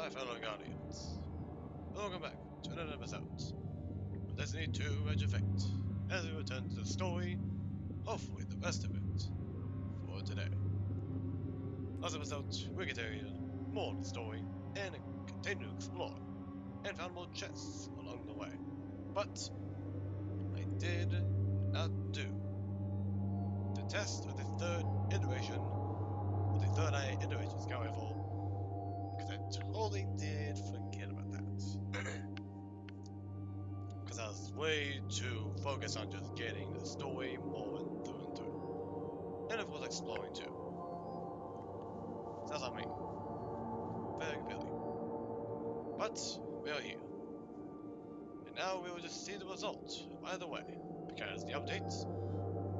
my fellow Guardians. Welcome back to another episode of Destiny 2 Edge Effect, as we return to the story, hopefully the rest of it, for today. Last episode, we continued more of the story, and continued to explore, and found more chests along the way. But, I did not do the test of the third iteration, or the third eye iteration Scout Rifle, because I totally did forget about that. Because I was way too focused on just getting the story more through and through. And of course exploring too. So that's on me. Very clearly. But, we are here. And now we will just see the result right away. Because the update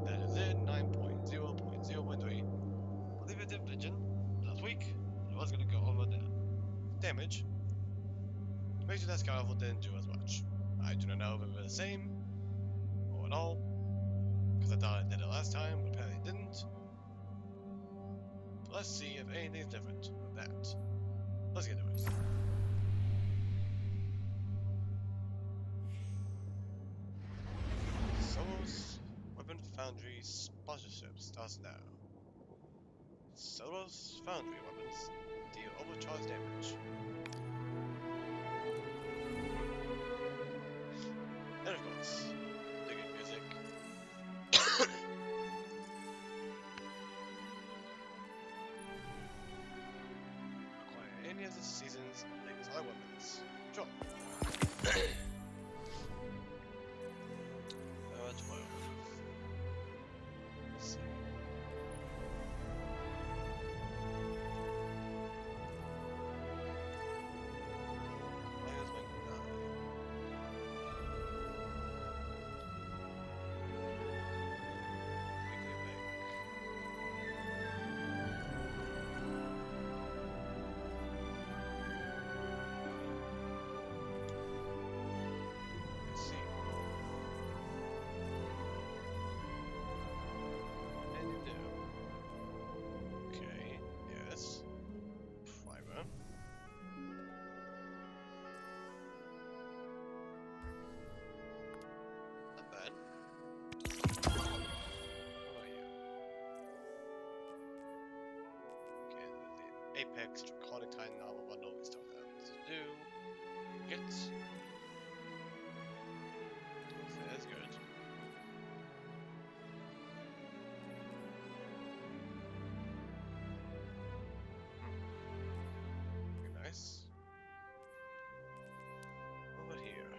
that is in 9.0.0.3, I believe it did mention last week. I was going to go over the damage. Make sure that Scout Rifle didn't do as much. I do not know if it was the same or at all, because I thought I did it last time, but apparently it didn't. But let's see if anything's different with that. Let's get to it. Solos Weapon Foundry sponsorship starts now. Solos Foundry weapons deal overcharged damage. And of course, the good music. Acquire any of the season's latest eye weapons. Sure. 12. Let's see. Players make 9. Apex Draconic Titan Armor Bundle we still have to do. Get. So that's good. Very nice. Over here.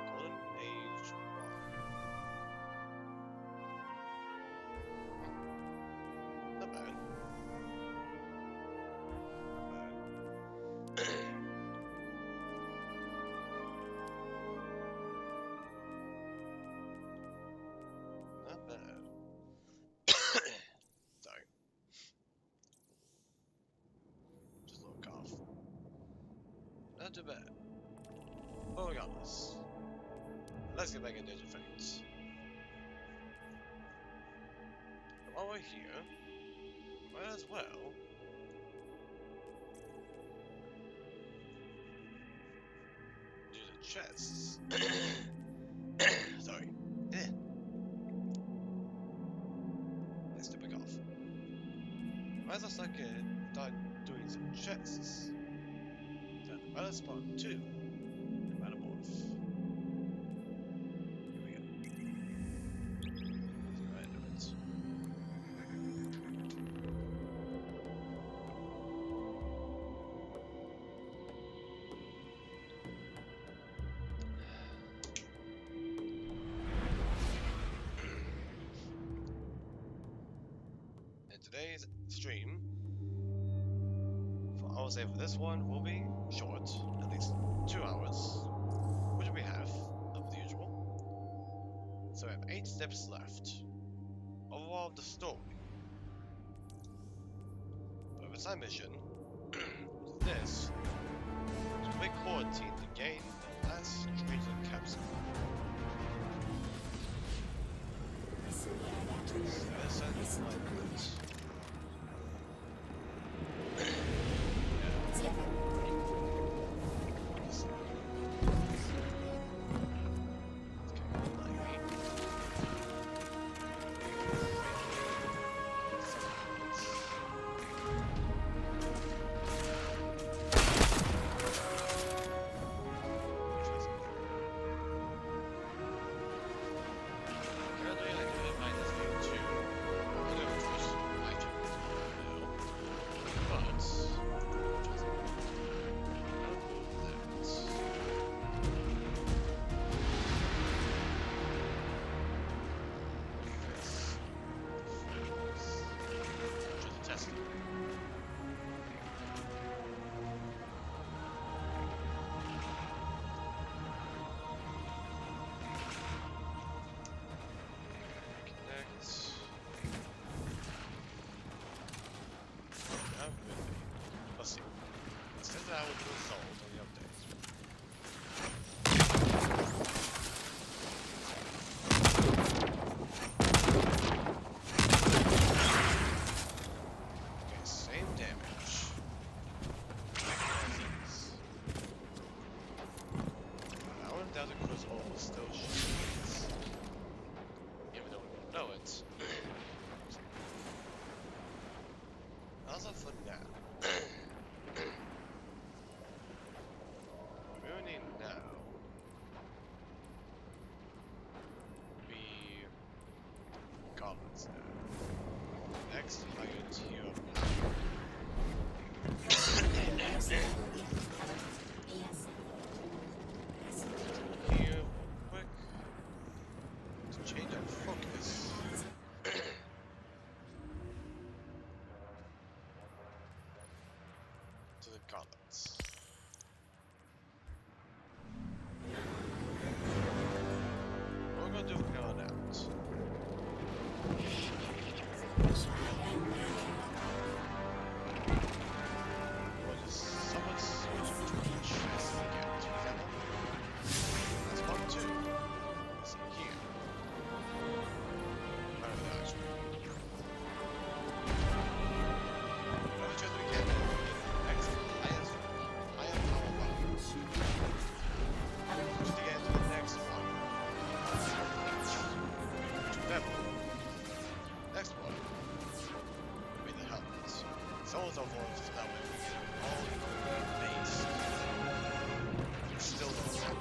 Golden Age. Not bad. Not bad. Sorry. Just a little cough. Not too bad. But regardless, let's get back into Edge Effect. While we're here, might as well do the chests. Sorry. Let's do a big off. Might as well start doing some chests. Then the Battle Spawn 2 and Metamorph. Here we go. Let's go ahead and do it. Today's stream, I will say for this one, will be short, at least 2 hours, which we have of the usual. So we have 8 steps left overall of the story. But with a side mission, this, to make quarantine to gain the last Stranger capsule. This for now. We need now be goblins now. Next, I go to you. Here, quick, to change our focus. To the gauntlets. What we're gonna do from now on out. We'll just somewhat switch between chests again to Venom. That's part 2. Let's see here. Where are they actually? Another chest we get. Excellent. I am power button. Just to get into the next one. Devil. Next one. With the helmet. Someone's on board just now when we get all base. Still not a lot of time.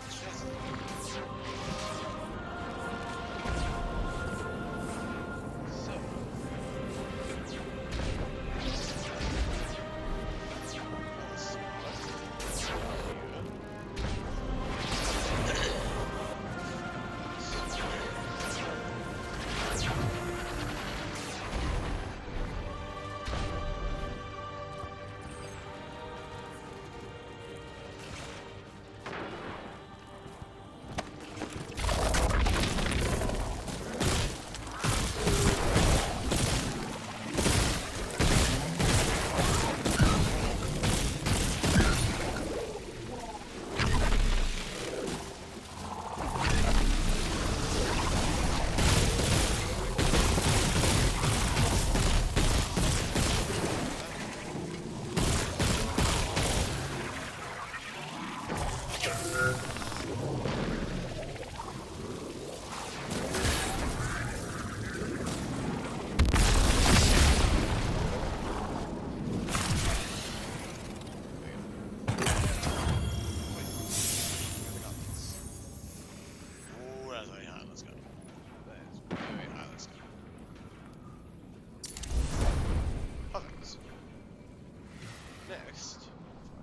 Chest. So.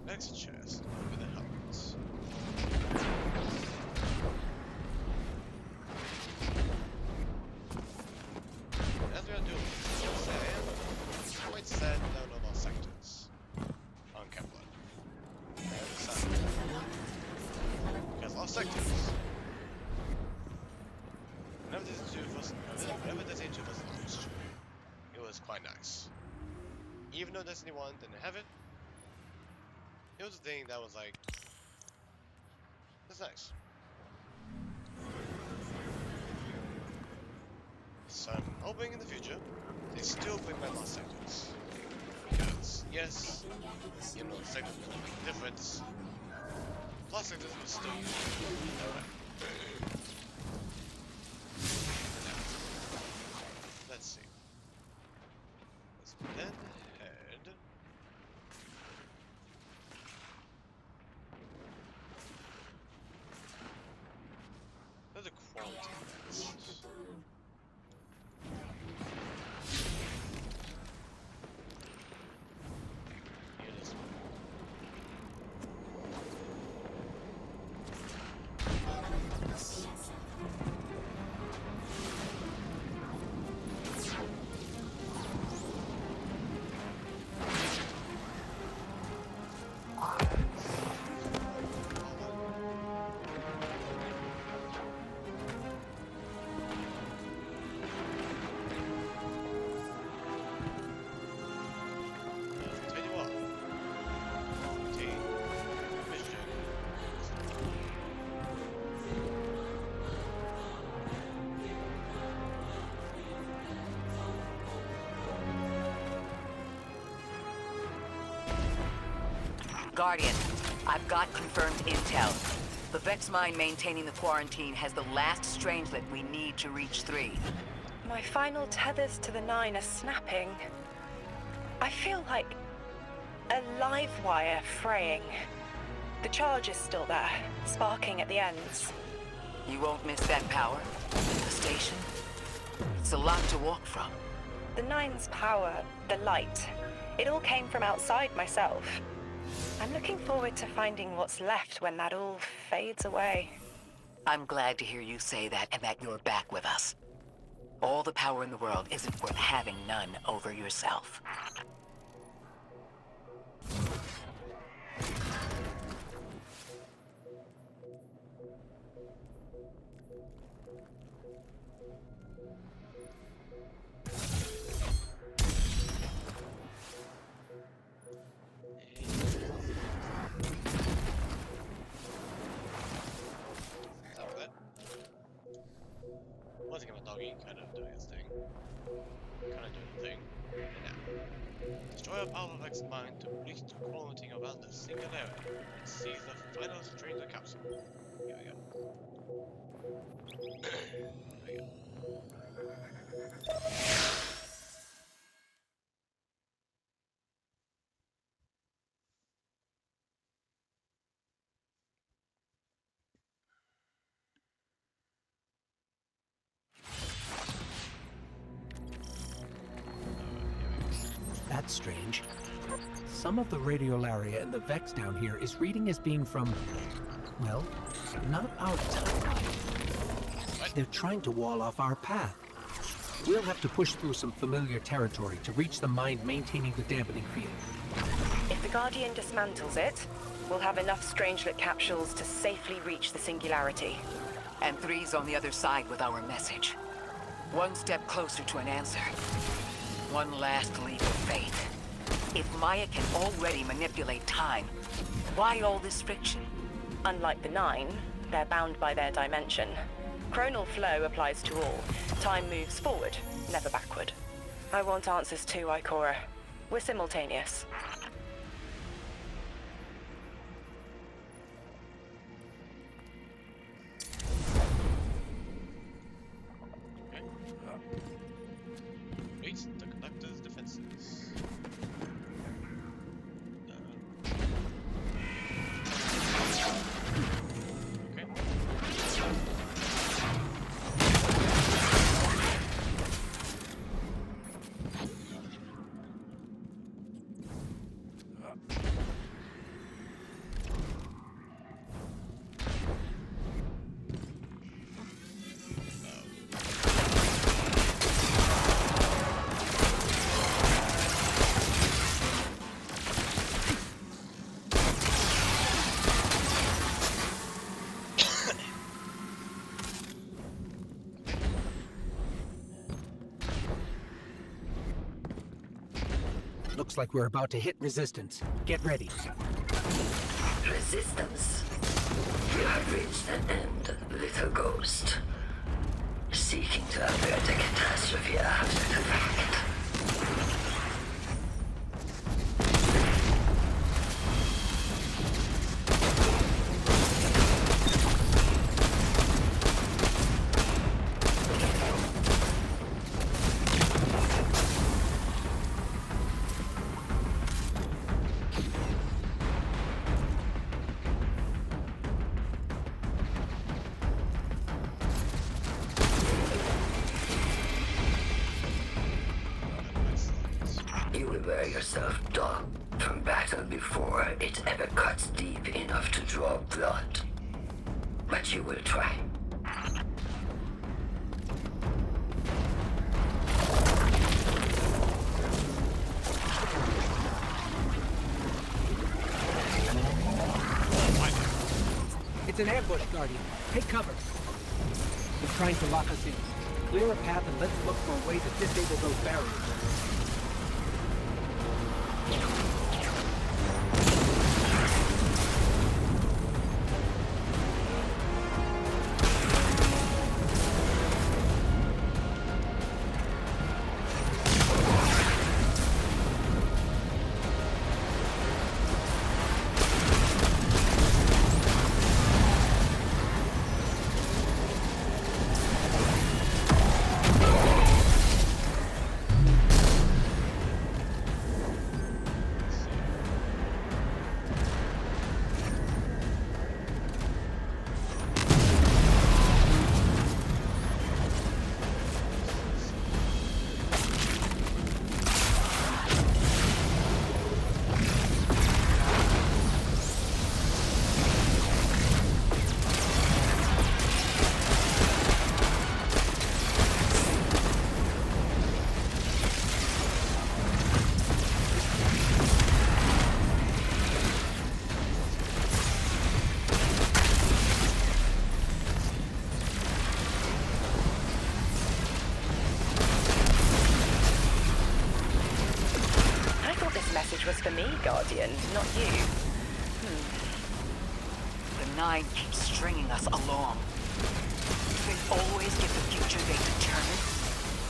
Next chest with the helmets. As we are doing sand, quite sad no more sectors on Kepler. Because lost sectors. Whenever Destiny 2 was launched, it was quite nice. Even though Destiny 1 didn't have it, it was a thing that was like, that's nice. So I'm hoping in the future, they still bring back lost sectors. Because, yes, you know, sectors will make a difference. Lost sectors will still use it. Let's see. Let's then head. There's a quality test. Here it is. Guardian, I've got confirmed intel. The Vex mine maintaining the quarantine has the last strangelet we need to reach 3. My final tethers to the 9 are snapping. I feel like a live wire fraying. The charge is still there, sparking at the ends. You won't miss that power? The station? It's a lot to walk from. The 9's power, the light, it all came from outside myself. I'm looking forward to finding what's left when that all fades away. I'm glad to hear you say that and that you're back with us. All the power in the world isn't worth having none over yourself. Kind of doing its thing. Kind of doing the thing. And now, destroy a power of X mine to reach the quality of the singularity and seize the final stranger capsule. Here we go. Here we go. That's strange. Some of the radiolaria in the Vex down here is reading as being from, well, not our timeline. They're trying to wall off our path. We'll have to push through some familiar territory to reach the mine maintaining the dampening field. If the Guardian dismantles it, we'll have enough Strangelet capsules to safely reach the Singularity. And 3's on the other side with our message. One step closer to an answer. One last leap of faith. If Maya can already manipulate time, why all this friction? Unlike the 9, they're bound by their dimension. Chronal flow applies to all. Time moves forward, never backward. I want answers too, Ikora. We're simultaneous. Reach the conductor's defenses. Okay. Looks like we're about to hit resistance. Get ready. Resistance. You have reached an end, little ghost. Seeking to avert a catastrophe after the fact. Beware yourself, dog, from battle before it ever cuts deep enough to draw blood. But you will try. It's an ambush, Guardian. Take cover. They're trying to lock us in. Clear a path and let's look for a way to disable those barriers. Guardian, not you. The Nine keeps stringing us along. Do they always get the future they determine?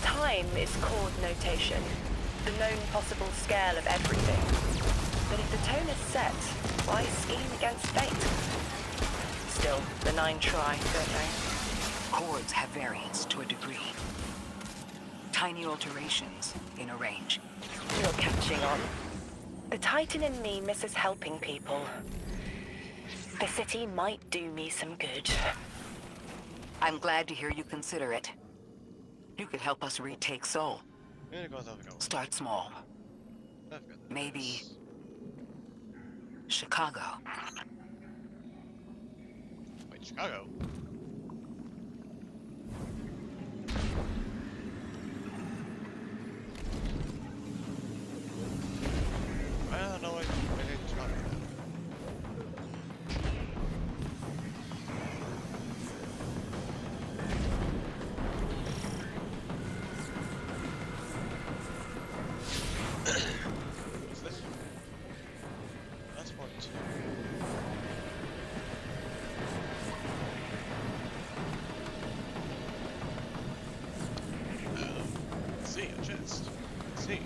Time is chord notation, the known possible scale of everything. But if the tone is set, why scheme against fate? Still, the Nine try, don't they? Chords have variance to a degree. Tiny alterations in a range. You're catching on. The Titan in me misses helping people. The city might do me some good. I'm glad to hear you consider it. You could help us retake Seoul. Start small. Maybe Chicago. Wait, Chicago? Well, no, I didn't try that. What's this? That's part 2. Let's see, a chest. Let's see.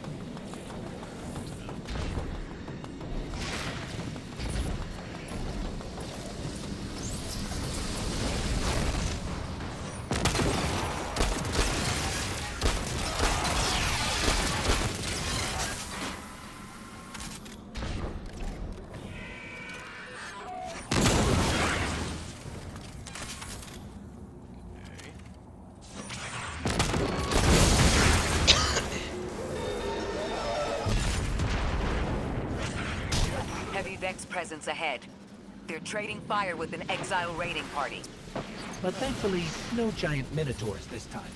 Heavy Vex presence ahead. They're trading fire with an exile raiding party. But thankfully, no giant minotaurs this time.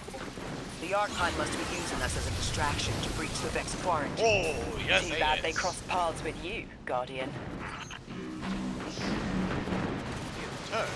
The Archon must be using us as a distraction to breach the Vex quarantine. Oh, yes, Too it bad is. they crossed paths with you, Guardian. Turn.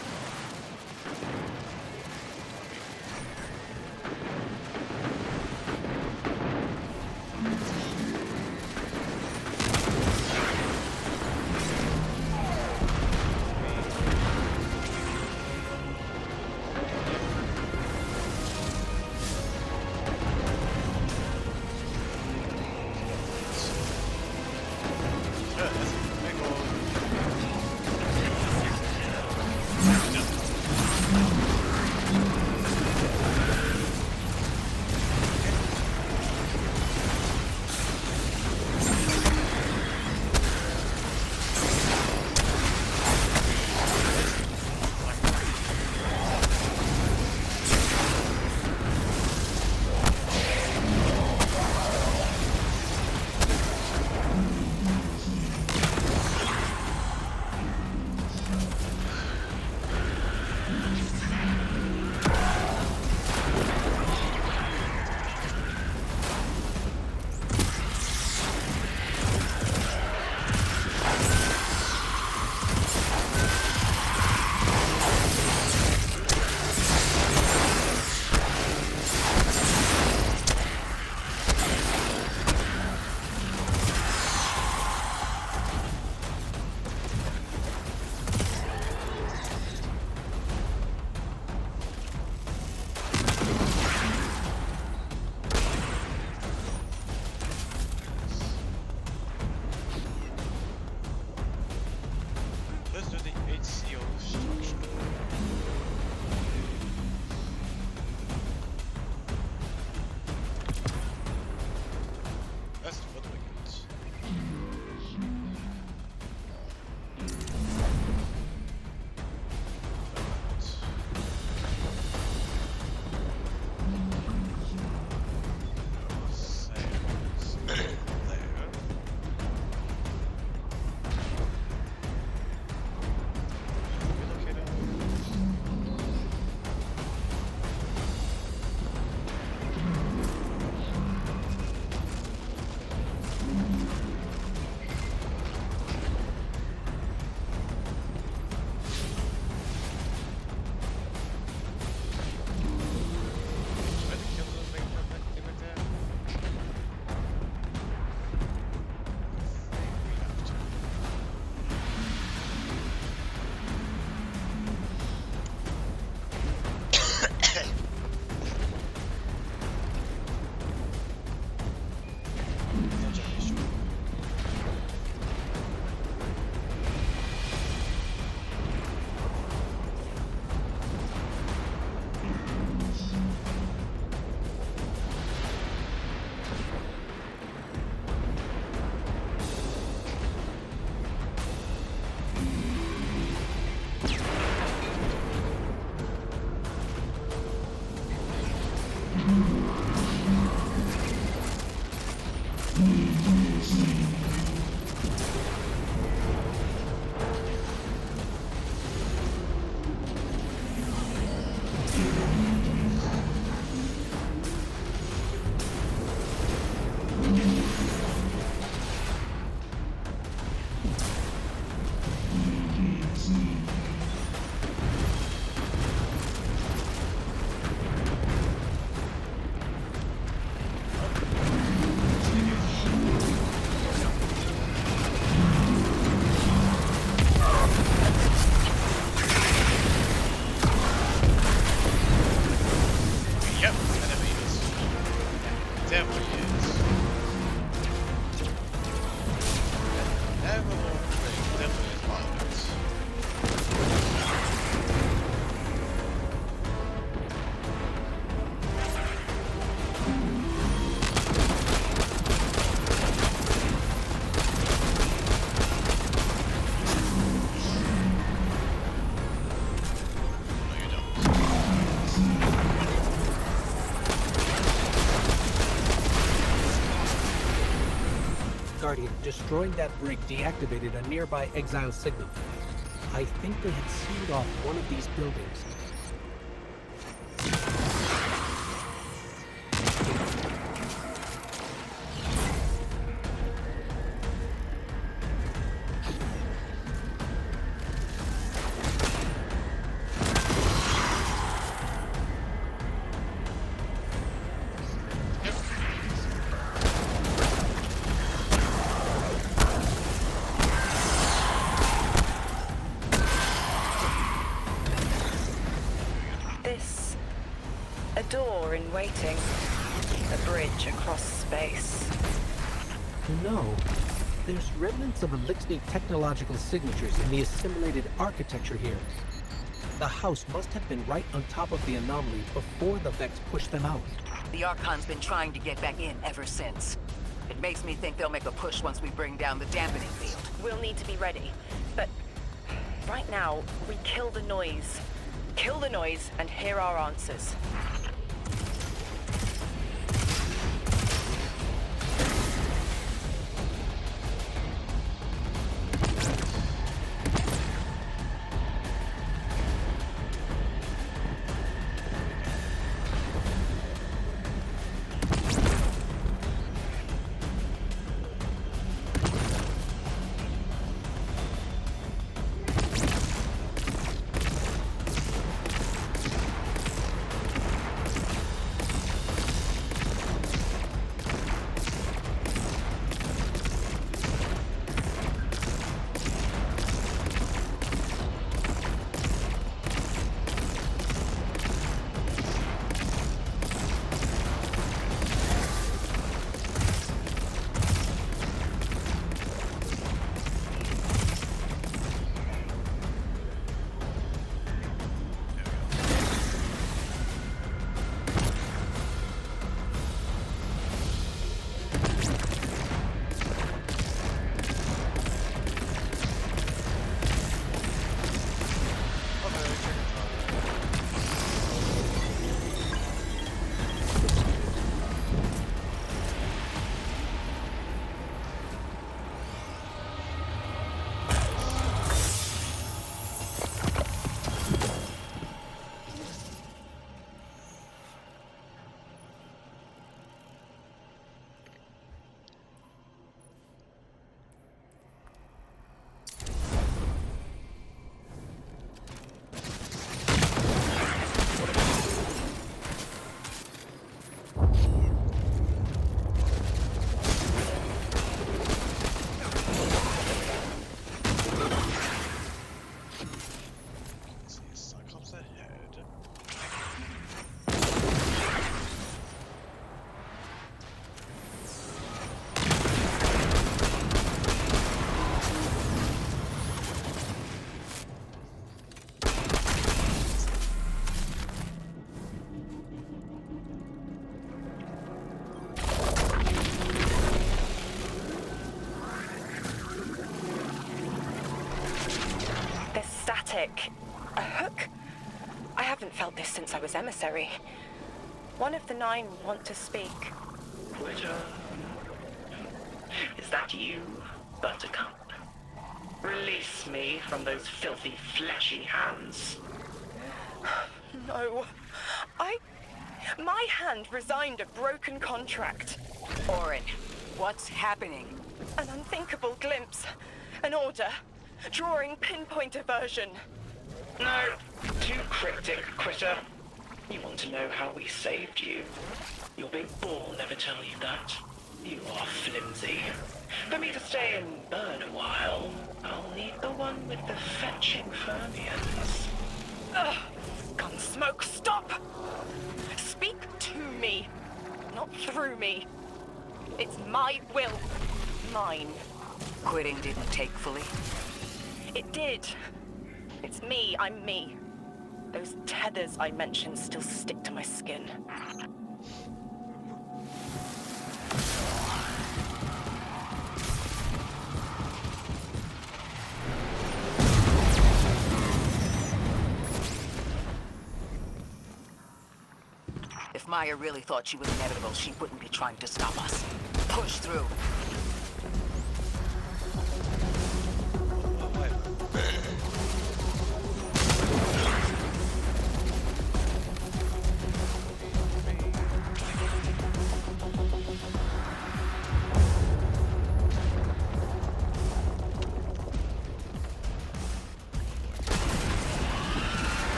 Turn, that's a big old... destroying that break deactivated a nearby exile signal. I think they had sealed off one of these buildings. A door in waiting. A bridge across space. No. There's remnants of Elixir technological signatures in the assimilated architecture here. The house must have been right on top of the anomaly before the Vex pushed them out. The Archon's been trying to get back in ever since. It makes me think they'll make a push once we bring down the dampening field. We'll need to be ready. But right now, we kill the noise. Kill the noise and hear our answers. A hook? I haven't felt this since I was emissary. One of the 9 want to speak. Quitter. Is that you, Buttercup? Release me from those filthy, fleshy hands. No. My hand resigned a broken contract. Orin, what's happening? An unthinkable glimpse. An order. Drawing pinpoint aversion. No, too cryptic, Quitter. You want to know how we saved you? Your big ball never tell you that. You are flimsy. For me to stay and burn a while, I'll need the one with the fetching fermions. Ugh! Gunsmoke, stop! Speak to me, not through me. It's my will. Mine. Quitting didn't take fully? It did. It's me, I'm me. Those tethers I mentioned still stick to my skin. If Maya really thought she was inevitable, she wouldn't be trying to stop us. Push through.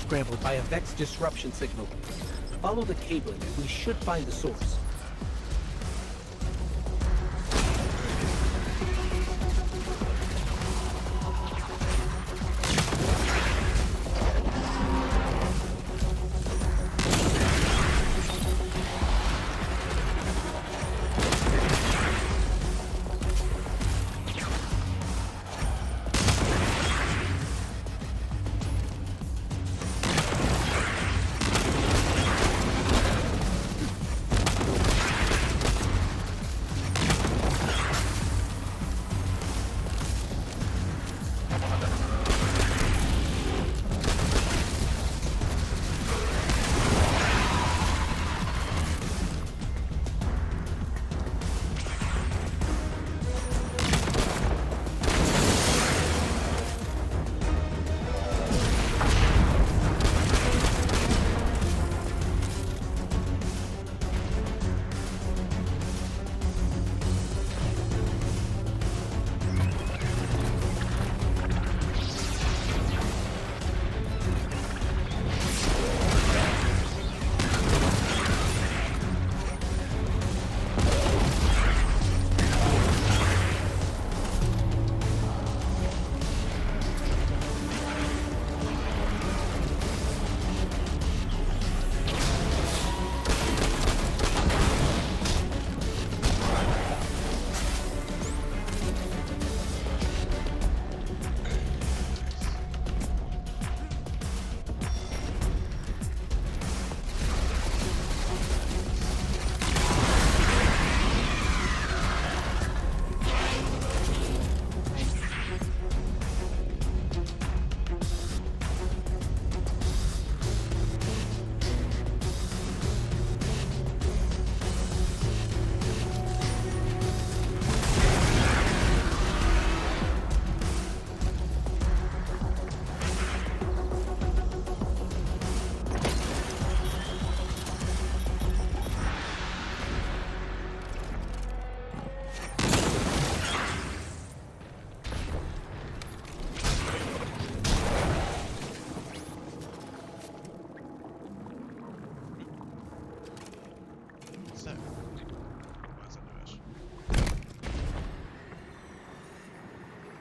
scrambled by a Vex disruption signal. Follow the cabling and we should find the source.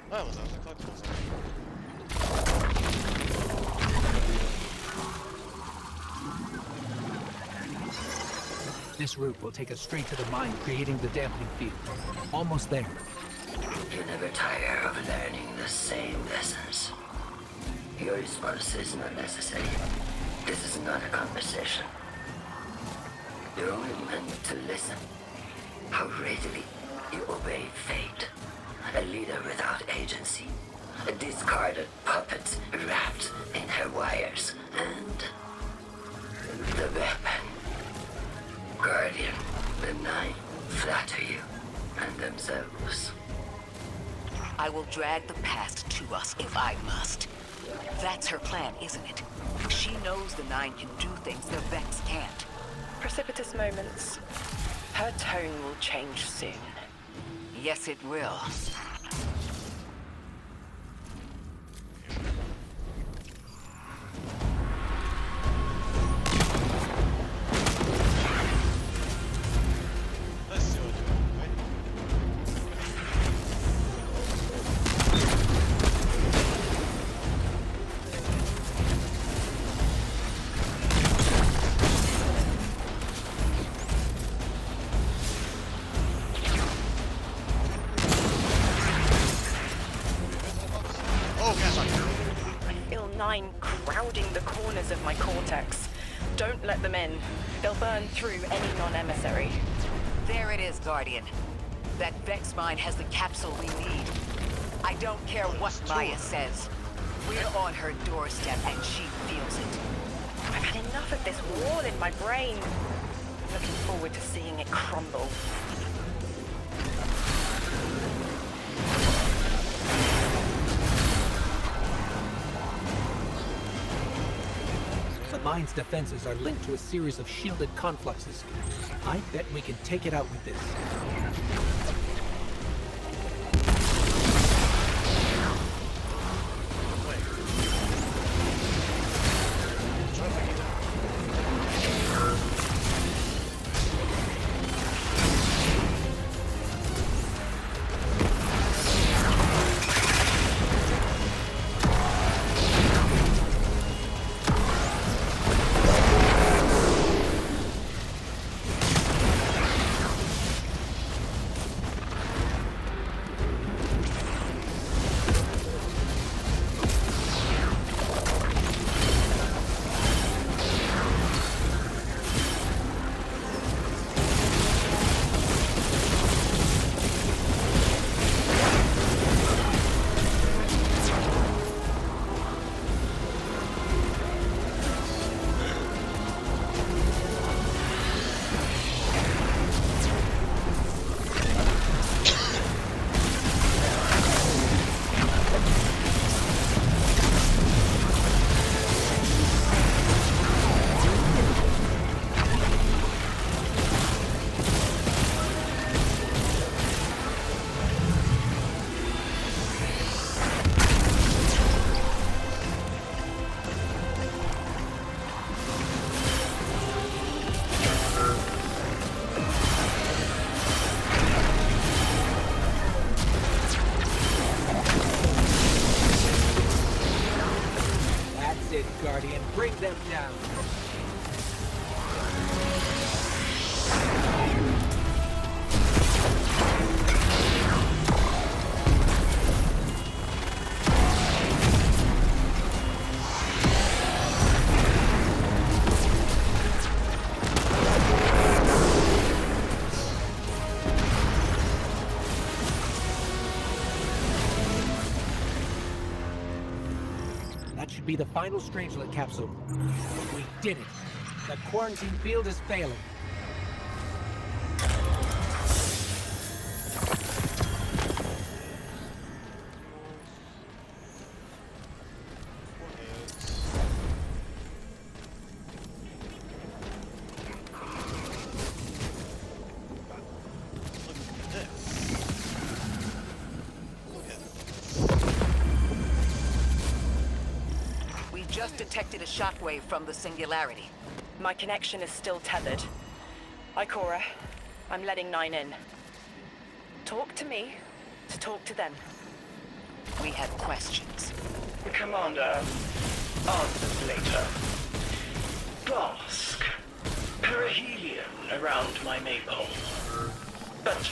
Oh, was that the collectibles? This route will take us straight to the mine, creating the dampening field. Almost there. You never tire of learning the same lessons. Your response is not necessary. This is not a conversation. You're only meant to listen. How readily you obey fate. A leader without agency. A discarded puppet wrapped in her wires. And the weapon. Guardian, the Nine flatter you and themselves. I will drag the past to us if I must. That's her plan, isn't it? She knows the Nine can do things the Vex can't. Precipitous moments. Her tone will change soon. Yes, it will. Let's see what we do, right? Oh, gas on. I feel Nine crowding the corners of my cortex. Don't let them in. They'll burn through any non-emissary. There it is, Guardian. That Vex mine has the capsule we need. I don't care what Maya says. We're on her doorstep and she feels it. I've had enough of this wall in my brain. I'm looking forward to seeing it crumble. The mine's defenses are linked to a series of shielded confluxes. I bet we can take it out with this. should be the final Strangelet capsule. We did it. The quarantine field is failing. Just detected a shockwave from the singularity. My connection is still tethered. Ikora, I'm letting 9 in. Talk to me to talk to them. We have questions. Commander, answers later. Bask. Perihelion around my maypole. But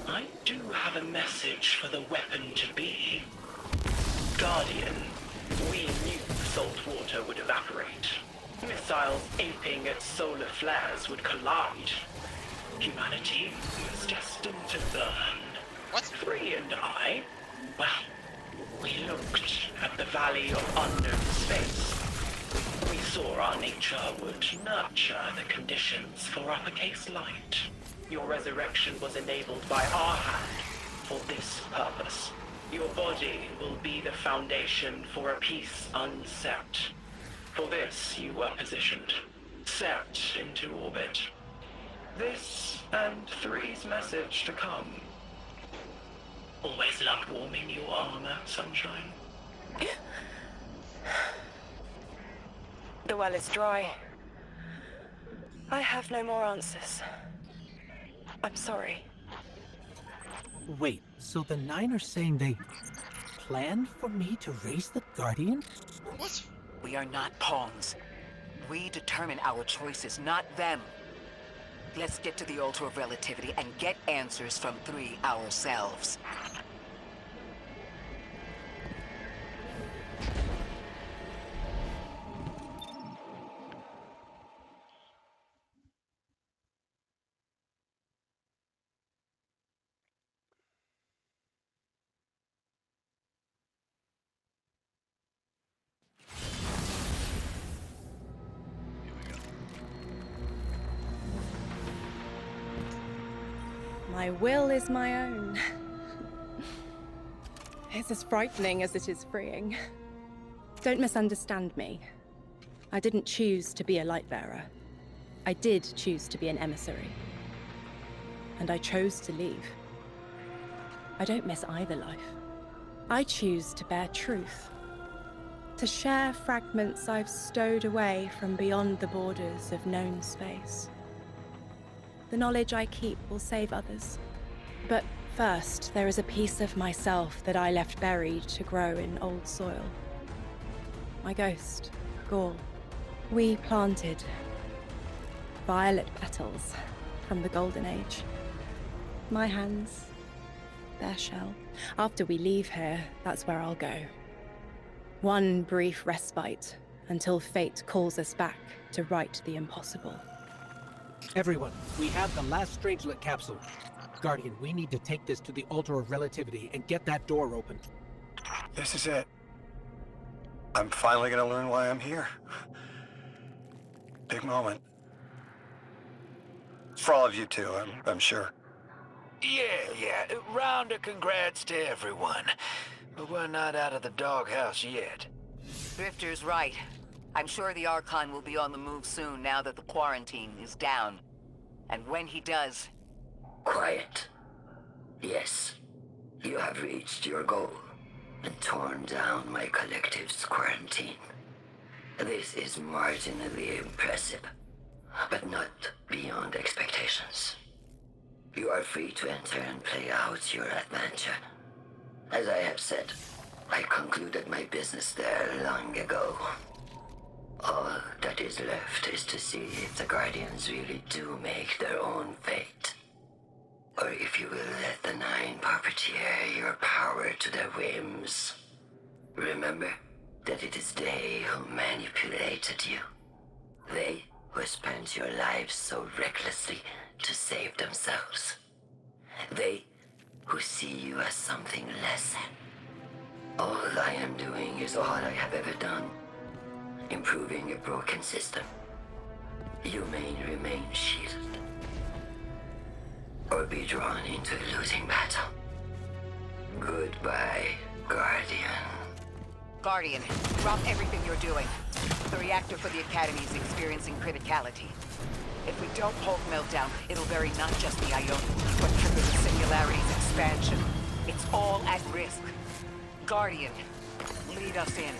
I do have a message for the weapon to be. Guardian, we knew salt water would evaporate. Missiles aping at solar flares would collide. Humanity was destined to burn. What? Free and I, well, we looked at the Valley of Unknown Space. We saw our nature would nurture the conditions for uppercase light. Your resurrection was enabled by our hand for this purpose. Your body will be the foundation for a peace unset. For this, you were positioned, set into orbit. This and 3's message to come. Always loved warming your armor, Sunshine. The well is dry. I have no more answers. I'm sorry. Wait, so the 9 are saying they planned for me to raise the Guardian? What? We are not pawns. We determine our choices, not them. Let's get to the Altar of Relativity and get answers from 3 ourselves. My will is my own. It's as frightening as it is freeing. Don't misunderstand me. I didn't choose to be a Lightbearer. I did choose to be an emissary. And I chose to leave. I don't miss either life. I choose to bear truth. To share fragments I've stowed away from beyond the borders of known space. The knowledge I keep will save others. But first, there is a piece of myself that I left buried to grow in old soil. My ghost, Gaul. We planted violet petals from the Golden Age. My hands, their shell. After we leave here, that's where I'll go. One brief respite until fate calls us back to right the impossible. Everyone, we have the last Strangelet capsule. Guardian, we need to take this to the Altar of Relativity and get that door open. This is it. I'm finally gonna learn why I'm here. Big moment. For all of you too, I'm sure. Yeah. Round of congrats to everyone. But we're not out of the doghouse yet. Drifter's right. I'm sure the Archon will be on the move soon now that the quarantine is down. And when he does... Quiet. Yes, you have reached your goal and torn down my collective's quarantine. This is marginally impressive, but not beyond expectations. You are free to enter and play out your adventure. As I have said, I concluded my business there long ago. All that is left is to see if the Guardians really do make their own fate. Or if you will let the 9 puppeteer your power to their whims. Remember that it is they who manipulated you. They who spent your lives so recklessly to save themselves. They who see you as something less than. All I am doing is all I have ever done. improving a broken system. You may remain shielded, or be drawn into a losing battle. Goodbye, Guardian. Guardian, drop everything you're doing. The reactor for the Academy is experiencing criticality. If we don't hold Meltdown, it'll bury not just the Ione, but trigger the Singularity's expansion. It's all at risk. Guardian, lead us in.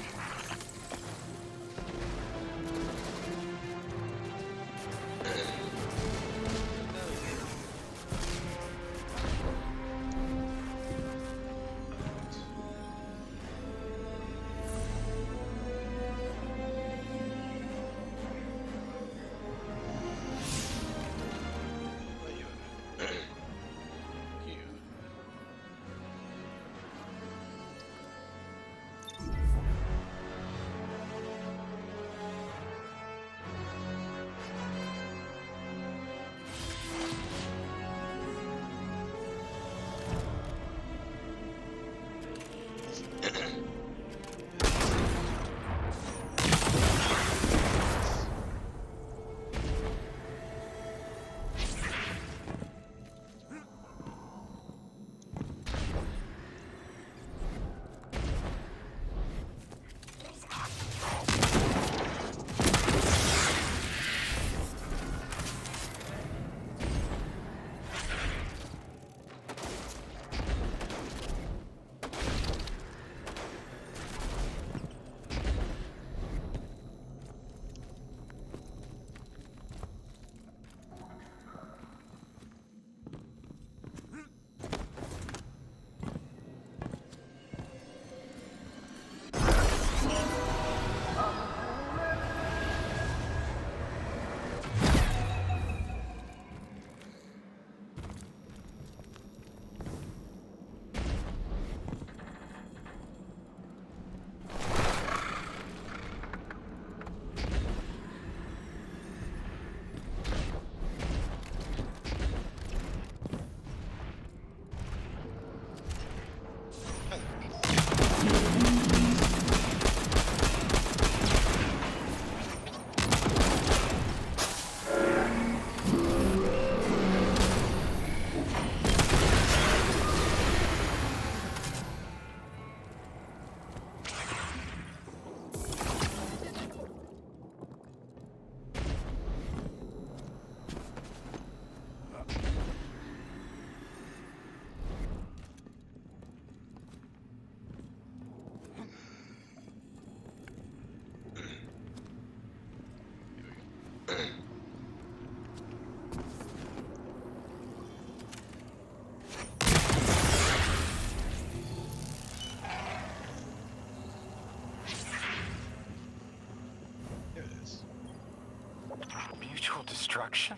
Mutual destruction?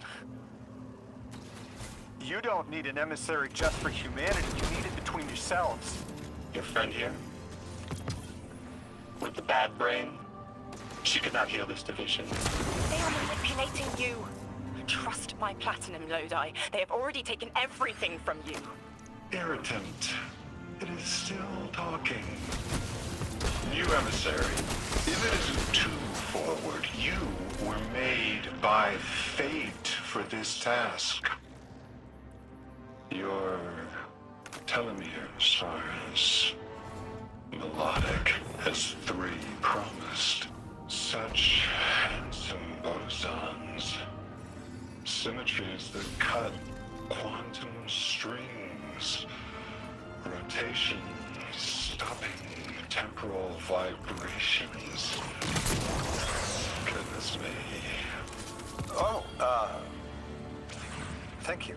You don't need an emissary just for humanity. You need it between yourselves. Your friend here? With the bad brain? She could not heal this division. They are manipulating you. Trust my platinum, Lodi. They have already taken everything from you. Irritant. It is still talking. New emissary. If it isn't too forward, you were made by fate for this task. Your telomeres are as melodic as 3 promised. Such handsome bosons. Symmetries that cut quantum strings. Rotation stopping temporal vibrations. Goodness me. Oh, thank you.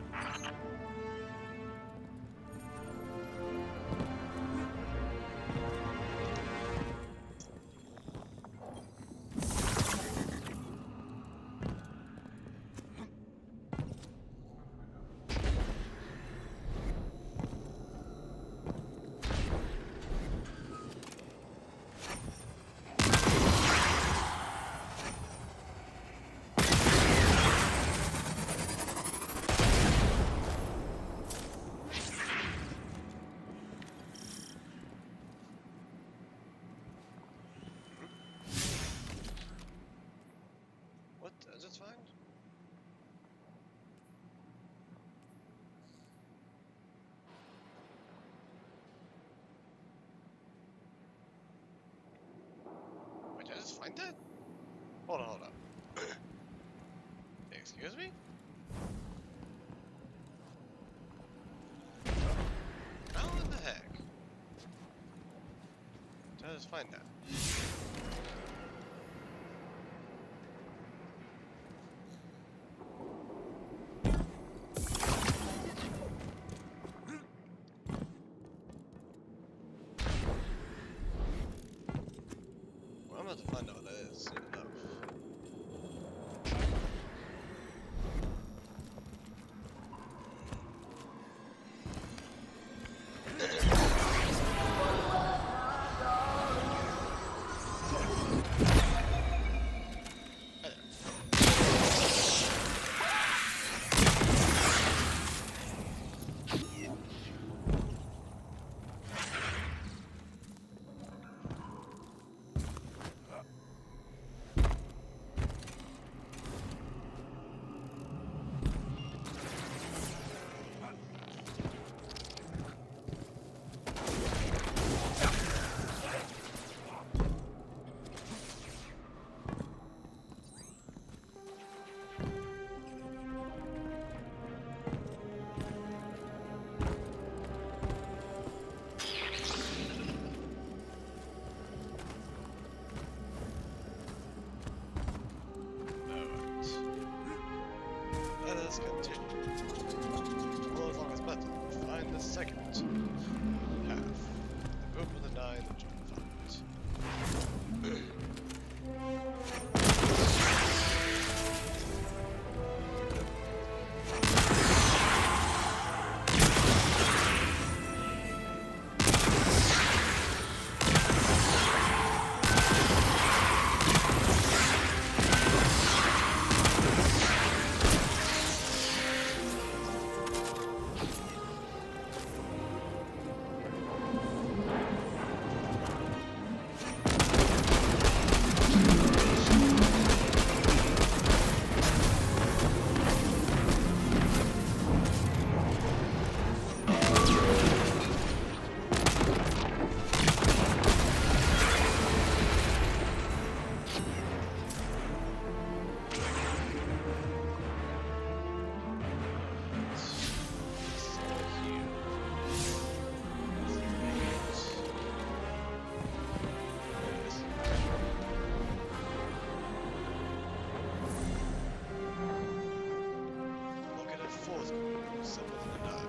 find it? Hold on, hold on. Excuse me? How in the heck did I just find that? Well, I'm about to find out what that is soon enough. Let us continue. Well, as long as better. Find the second half. The group of the 9 that you can find. Look at a fourth group, similar to the 9.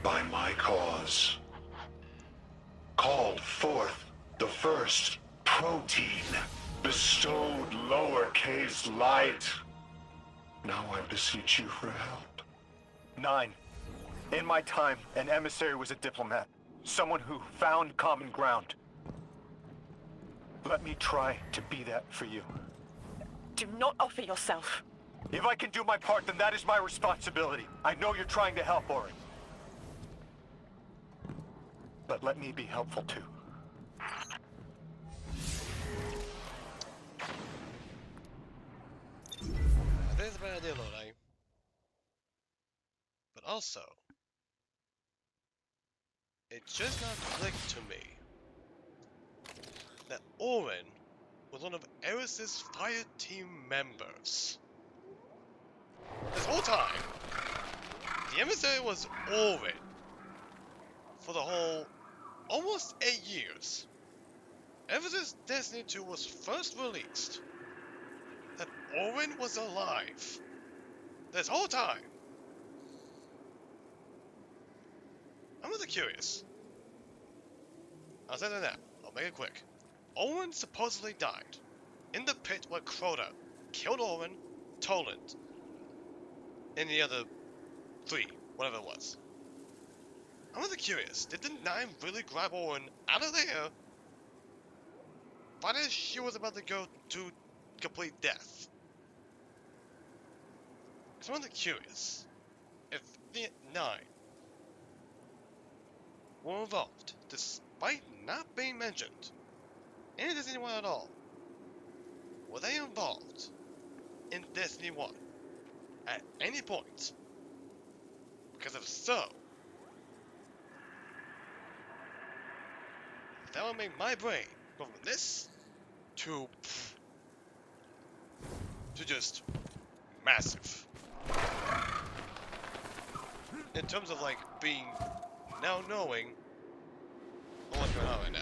by my cause. Called forth the first protein, bestowed lowercase light. Now I beseech you for help. 9. In my time, an emissary was a diplomat. Someone who found common ground. Let me try to be that for you. Do not offer yourself. If I can do my part, then that is my responsibility. I know you're trying to help, Orin. But let me be helpful too. I think it's a bad idea, Lodi. But also, it just not clicked to me that Orin was one of Eris's fire team members. This whole time, the emissary was Orin for the whole almost 8 years. Ever since Destiny 2 was first released, that Orin was alive this whole time. I'm really curious. I'll say that now. I'll make it quick. Orin supposedly died in the pit where Crota killed Orin, Toland, and the other 3, whatever it was. I'm really curious. Did the 9 really grab Orin out of there right as she was about to go to complete death? Because I'm really curious if the 9 were involved, despite not being mentioned in Destiny 1 at all. Were they involved in Destiny 1 at any point? Because if so, that would make my brain go from this to just massive. In terms of like being now knowing what's going on right now.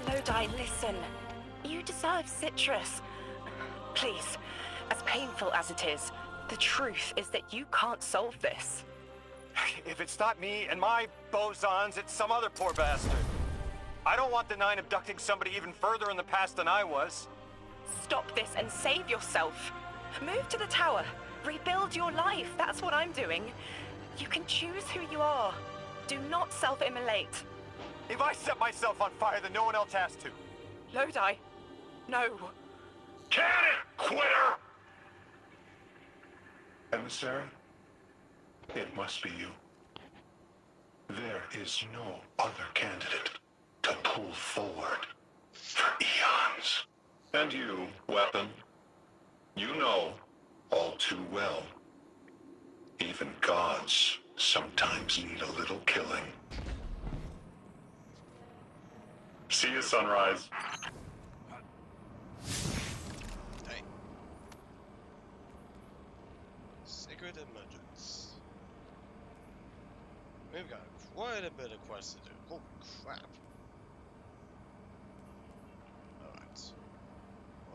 Lodi, listen. You deserve Citrus. Please, as painful as it is, the truth is that you can't solve this. If it's not me and my bosons, it's some other poor bastard. I don't want the 9 abducting somebody even further in the past than I was. Stop this and save yourself. Move to the tower. Rebuild your life. That's what I'm doing. You can choose who you are. Do not self-immolate. If I set myself on fire, then no one else has to. Lodi, no. Can it, quitter! Emissary, it must be you. There is no other candidate to pull forward for eons. And you, Weapon, you know all too well. Even gods sometimes need a little killing. See you, Sunrise. Hey. Sacred Emergence. We've got quite a bit of quests to do. Oh crap. Alright.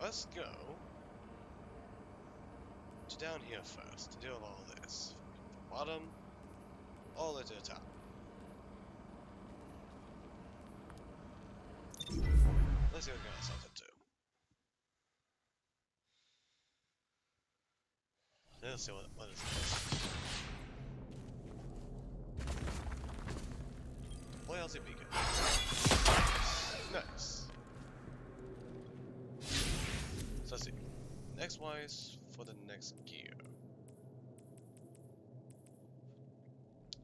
Let's go to down here first to deal with all this. From the bottom all the way to the top. Let's see what we got ourselves into. Let's see what is this. Loyalty beacon. Nice. X-wise for the next gear.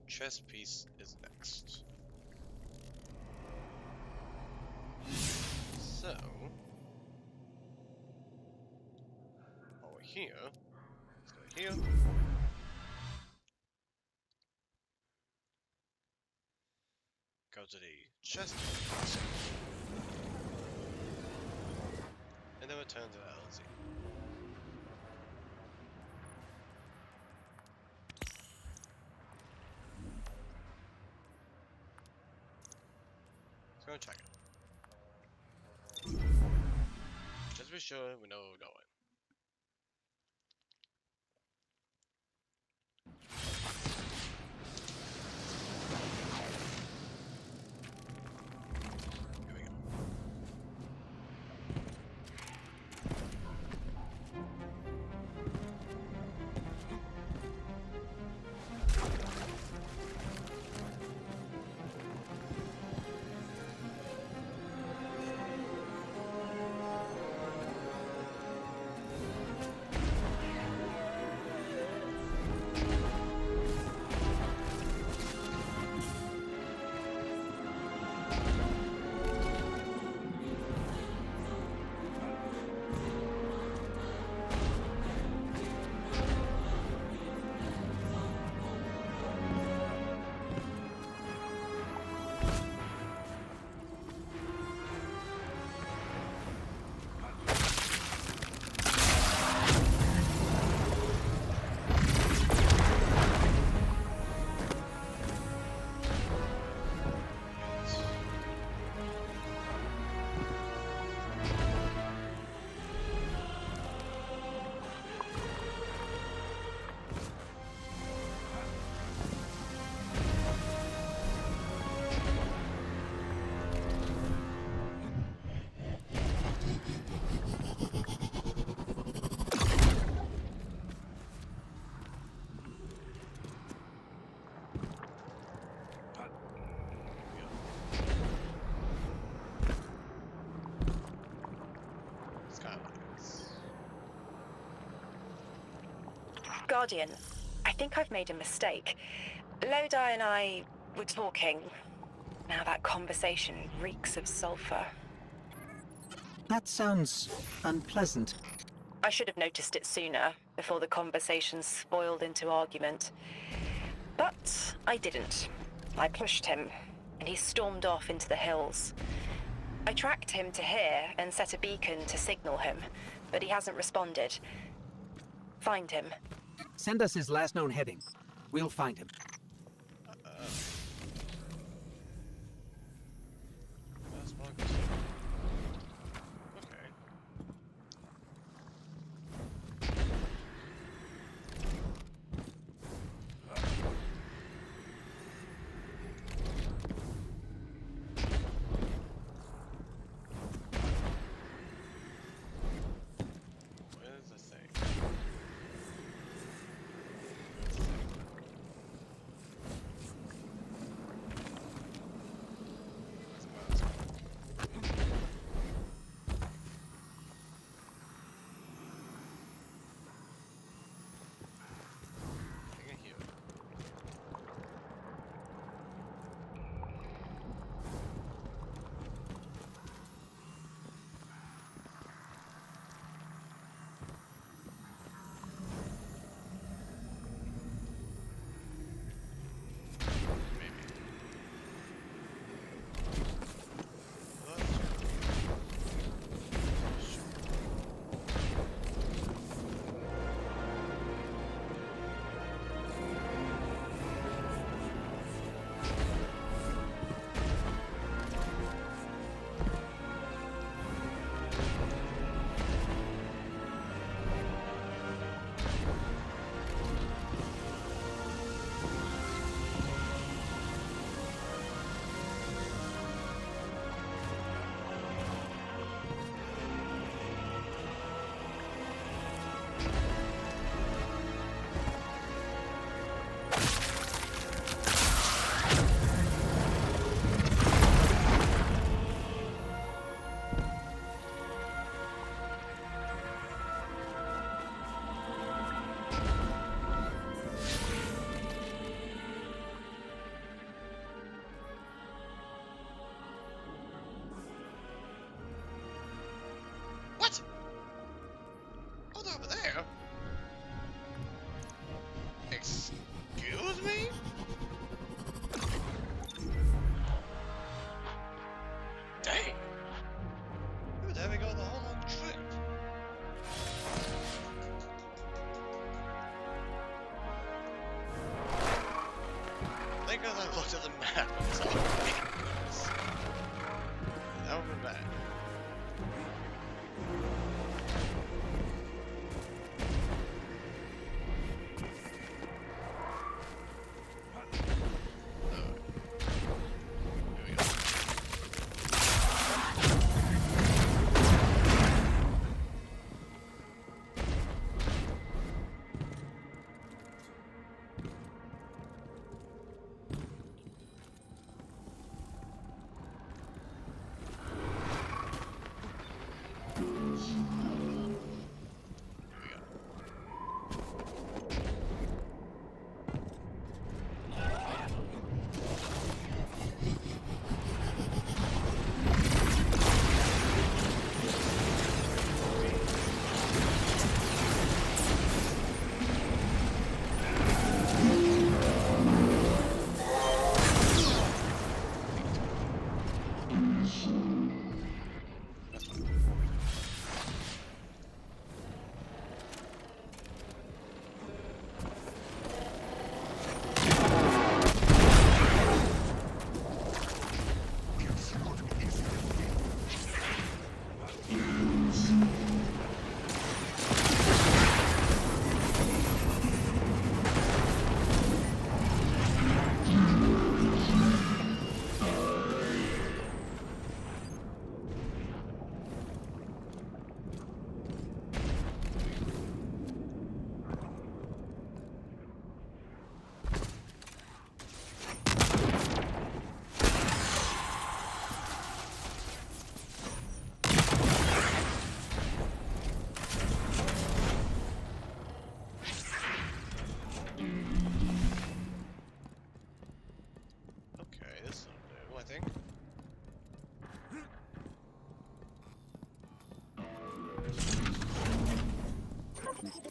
Chest piece is next. So while we're here, let's go here. Go to the chest piece. And then return to the LZ. Let's go and check it. Just to be sure we know where we're going. Here we go. Guardian, I think I've made a mistake. Lodi and I were talking. Now that conversation reeks of sulfur. That sounds unpleasant. I should have noticed it sooner, before the conversation spoiled into argument. But I didn't. I pushed him, and he stormed off into the hills. I tracked him to here and set a beacon to signal him, but he hasn't responded. Find him. Send us his last known heading. We'll find him. Dang! Dude, there we go the whole long trip. Thank God I looked at the map and saw it. That would be bad.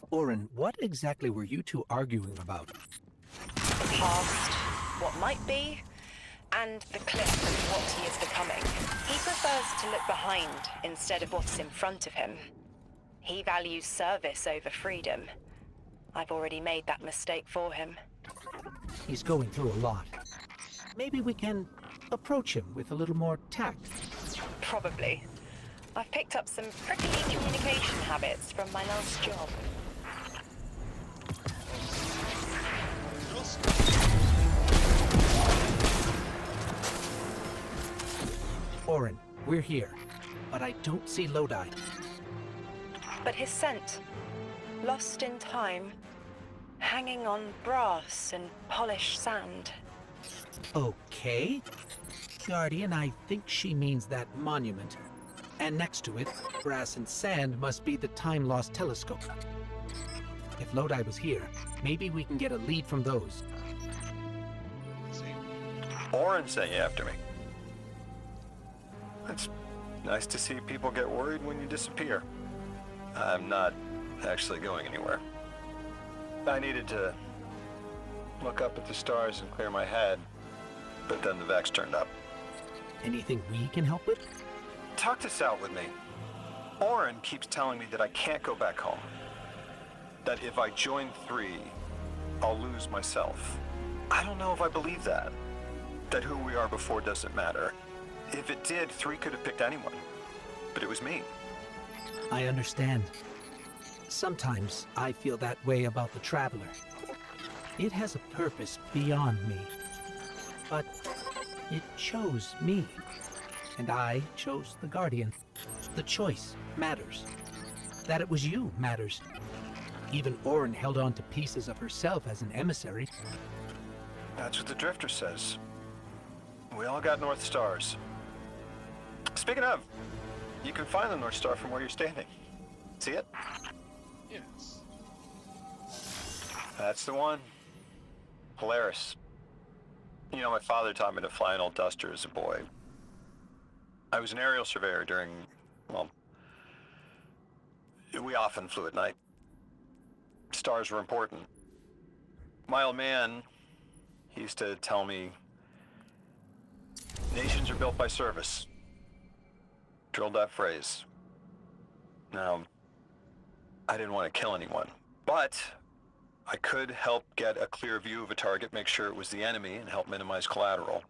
Orin, what exactly were you two arguing about? The past, what might be, and the cliff and what he is becoming. He prefers to look behind instead of what's in front of him. He values service over freedom. I've already made that mistake for him. He's going through a lot. Maybe we can approach him with a little more tact. Probably. I've picked up some prickly communication habits from my last job. Orin, we're here, but I don't see Lodi. But his scent, lost in time, hanging on brass and polished sand. Okay. Guardian, I think she means that monument. And next to it, brass and sand must be the time-lost telescope. If Lodi was here, maybe we can get a lead from those. Orin sent you after me. It's nice to see people get worried when you disappear. I'm not actually going anywhere. I needed to look up at the stars and clear my head, but then the Vex turned up. Anything we can help with? Talk this out with me. Orin keeps telling me that I can't go back home. That if I join 3, I'll lose myself. I don't know if I believe that. That who we are before doesn't matter. If it did, 3 could have picked anyone. But it was me. I understand. Sometimes I feel that way about the Traveler. It has a purpose beyond me. But it chose me. And I chose the Guardian. The choice matters. That it was you matters. Even Orin held on to pieces of herself as an emissary. That's what the Drifter says. We all got North Stars. Speaking of, you can find the North Star from where you're standing. See it? Yes. That's the one. Polaris. You know, my father taught me to fly an old Duster as a boy. I was an aerial surveyor during, well, we often flew at night. Stars were important. My old man, he used to tell me, nations are built by service. drilled that phrase. Now, I didn't want to kill anyone, but I could help get a clear view of a target, make sure it was the enemy, and help minimize collateral.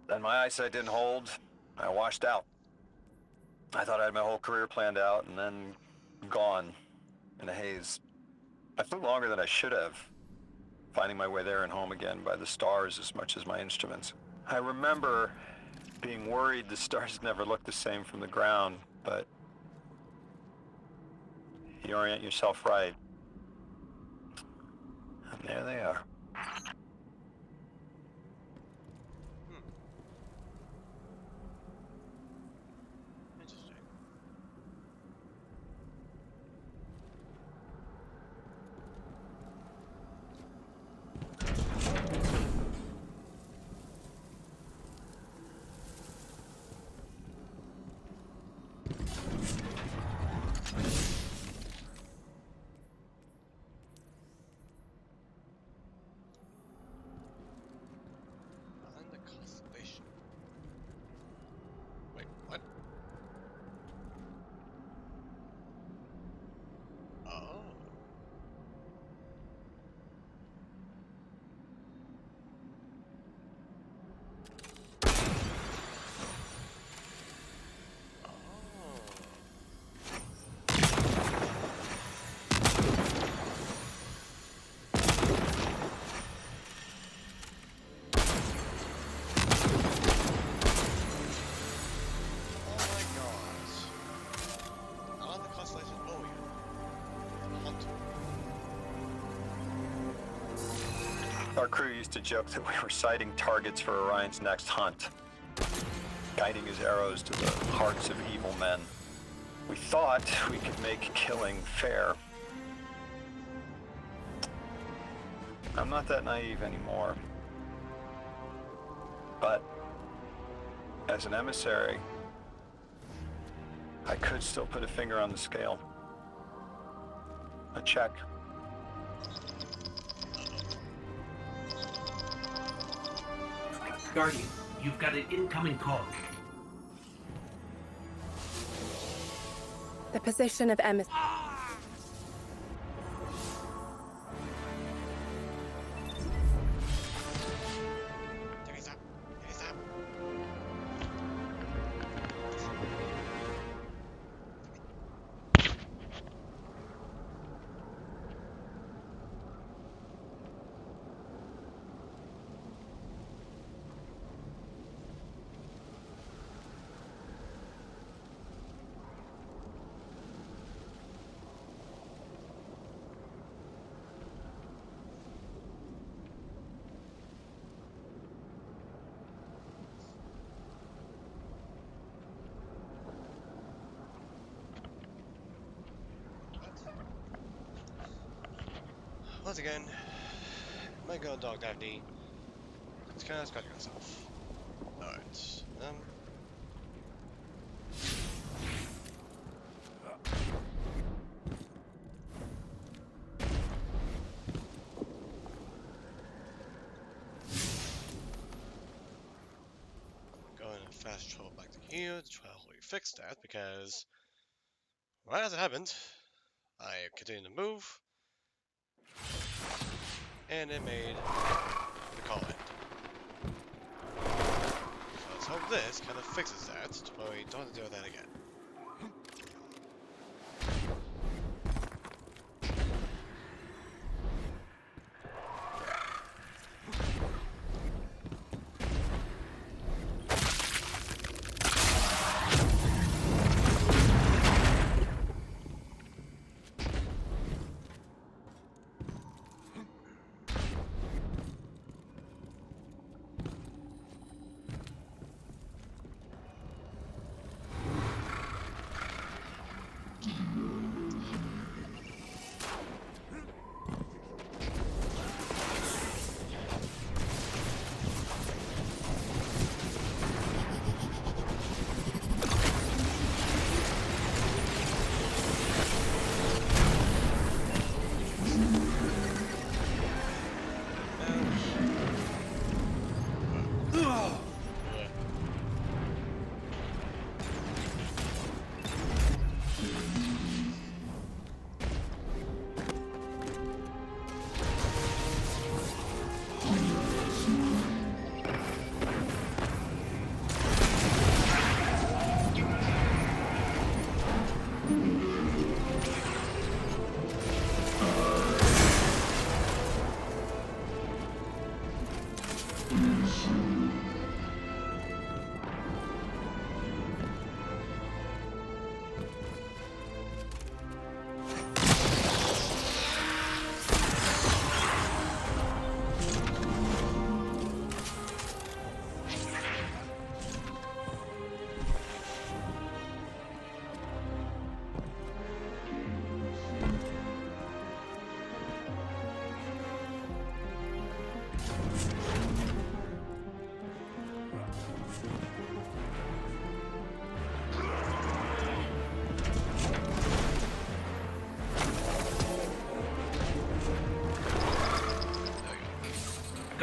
Then my eyesight didn't hold. I washed out. I thought I had my whole career planned out, and then gone in a haze. I flew longer than I should have, finding my way there and home again by the stars as much as my instruments. I remember being worried the stars never look the same from the ground, but you orient yourself right, and there they are. Interesting. Behind the constellation. Wait, what? Oh. Oh my god. On the constellation. Oh yeah. Hunt. Our crew used to joke that we were sighting targets for Orion's next hunt, guiding his arrows to the hearts of evil men. We thought we could make killing fair. I'm not that naive anymore. But as an emissary, I could still put a finger on the scale. A check. Guardian, you've got an incoming call. The position of Emma. Take it up. Take it up. Once again, my gun dog Daphne. It's kind of scratching myself. Alright. Going to fast travel back to here to try to hopefully fix that because right as it happened, I continued to move. And it made the call end. So let's hope this kind of fixes that, to where we don't have to deal with that again.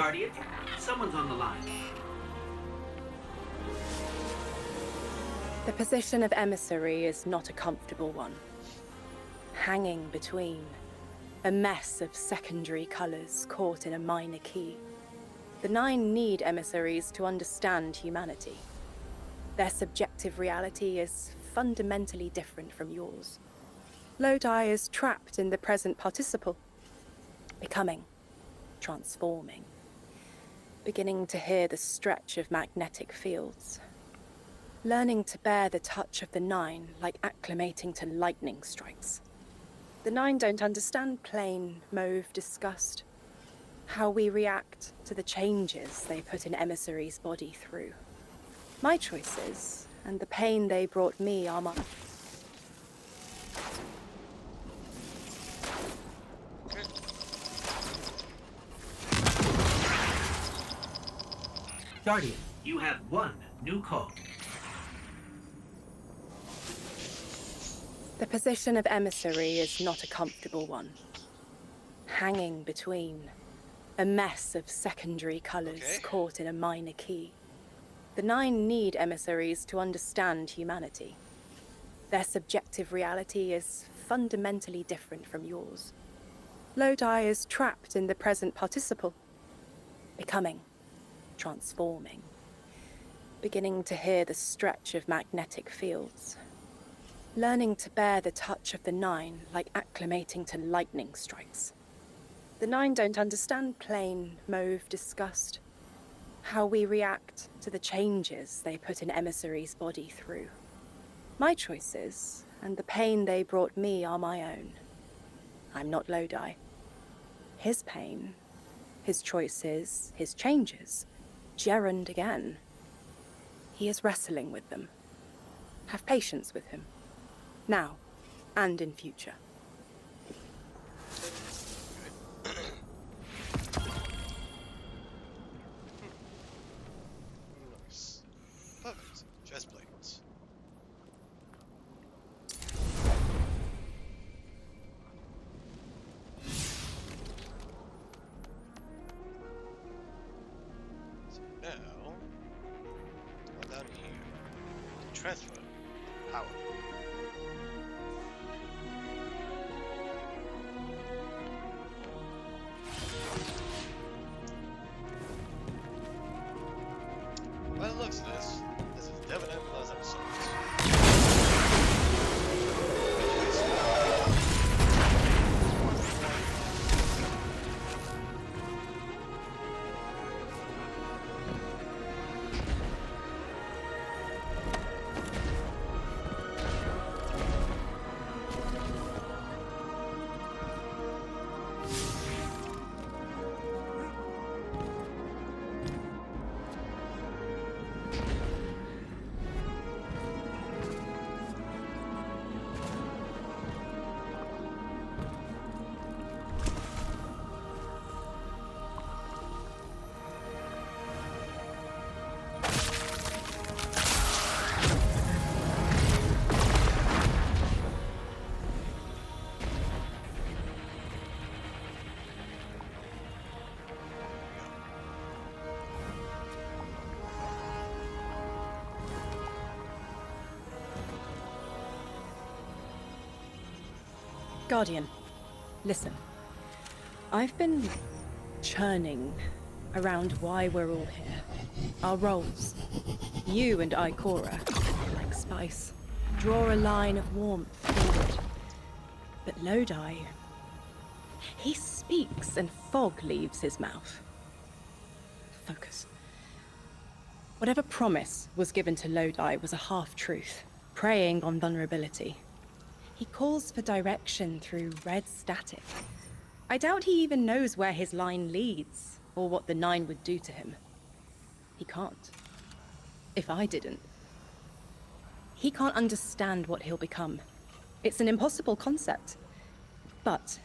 Guardian, someone's on the line. The position of emissary is not a comfortable one. Hanging between a mess of secondary colors caught in a minor key. The Nine need emissaries to understand humanity. Their subjective reality is fundamentally different from yours. Lodi is trapped in the present participle. Becoming. Transforming. Beginning to hear the stretch of magnetic fields. Learning to bear the touch of the Nine like acclimating to lightning strikes. The Nine don't understand plain, mauve disgust. How we react to the changes they put an emissary's body through. My choices and the pain they brought me are mine. Guardian, you have one new call. The position of emissary is not a comfortable one. Hanging between a mess of secondary colors caught in a minor key. The Nine need emissaries to understand humanity. Their subjective reality is fundamentally different from yours. Lodi is trapped in the present participle. Becoming. Transforming. Beginning to hear the stretch of magnetic fields. Learning to bear the touch of the Nine like acclimating to lightning strikes. The Nine don't understand plain, mauve disgust. How we react to the changes they put an emissary's body through. My choices and the pain they brought me are my own. I'm not Lodi. His pain, his choices, his changes, gerund again. He is wrestling with them. Have patience with him. Now, and in future. Nice. Perfect. Chest plates. So now, go down here. Transfer power. By the looks of this is Devon and Buzz episodes. Guardian, listen. I've been churning around why we're all here. Our roles. You and I, Cora, like spice, draw a line of warmth forward. But Lodi, he speaks and fog leaves his mouth. Focus. Whatever promise was given to Lodi was a half-truth, preying on vulnerability. He calls for direction through red static. I doubt he even knows where his line leads, or what the Nine would do to him. He can't. If I didn't. He can't understand what he'll become. It's an impossible concept. But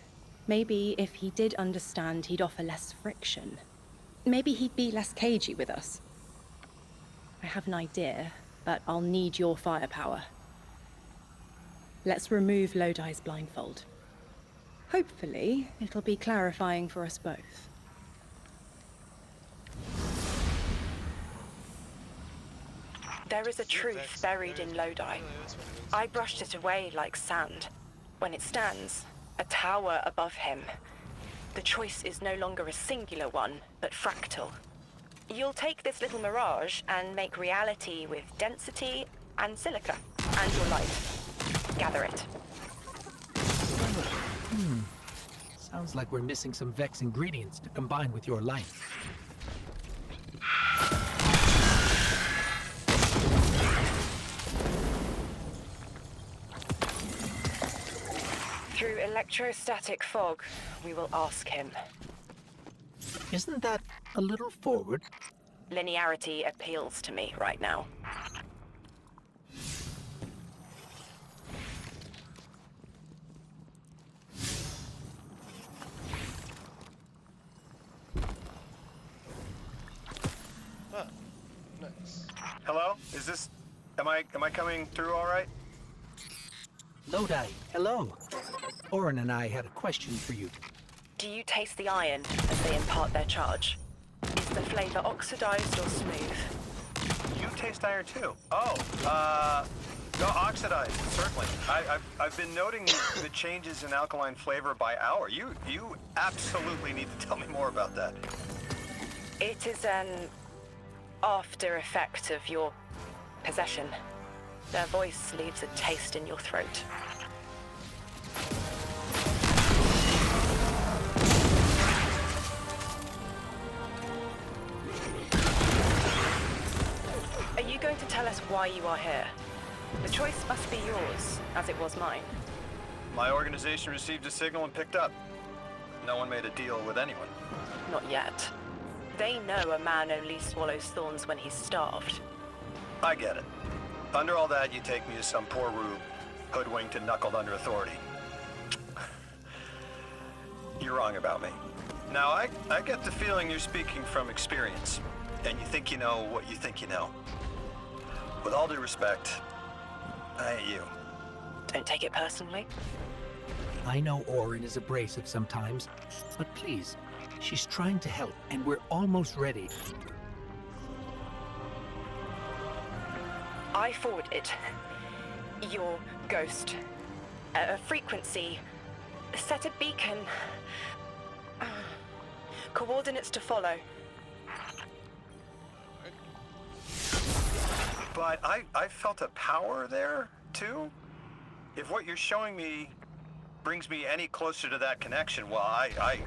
maybe if he did understand, he'd offer less friction. Maybe he'd be less cagey with us. I have an idea, but I'll need your firepower. Let's remove Lodi's blindfold. Hopefully, it'll be clarifying for us both. There is a truth buried in Lodi. I brushed it away like sand. When it stands, a tower above him, the choice is no longer a singular one, but fractal. You'll take this little mirage and make reality with density and silica, and your light. Gather it. Sounds like we're missing some Vex ingredients to combine with your light. Through electrostatic fog, we will ask him. Isn't that a little forward? Linearity appeals to me right now. Ah, nice. Hello? Is this... Am I coming through all right? Lodi, hello. Orin and I had a question for you. Do you taste the iron as they impart their charge? Is the flavor oxidized or smooth? You taste iron too. Oh, no, oxidized, certainly. I've been noting the changes in alkaline flavor by hour. You absolutely need to tell me more about that. It is an after effect of your possession. Their voice leaves a taste in your throat. Are you going to tell us why you are here? The choice must be yours, as it was mine. My organization received a signal and picked up. No one made a deal with anyone. Not yet. They know a man only swallows thorns when he's starved. I get it. Under all that, you take me as some poor rube, hoodwinked and knuckled under authority. You're wrong about me. Now, I get the feeling you're speaking from experience, and you think you know what you think you know. With all due respect, I ain't you. Don't take it personally. I know Orin is abrasive sometimes, but please, she's trying to help, and we're almost ready. I forwarded your ghost a frequency, set a beacon, coordinates to follow. But I felt a power there, too. If what you're showing me brings me any closer to that connection, well, I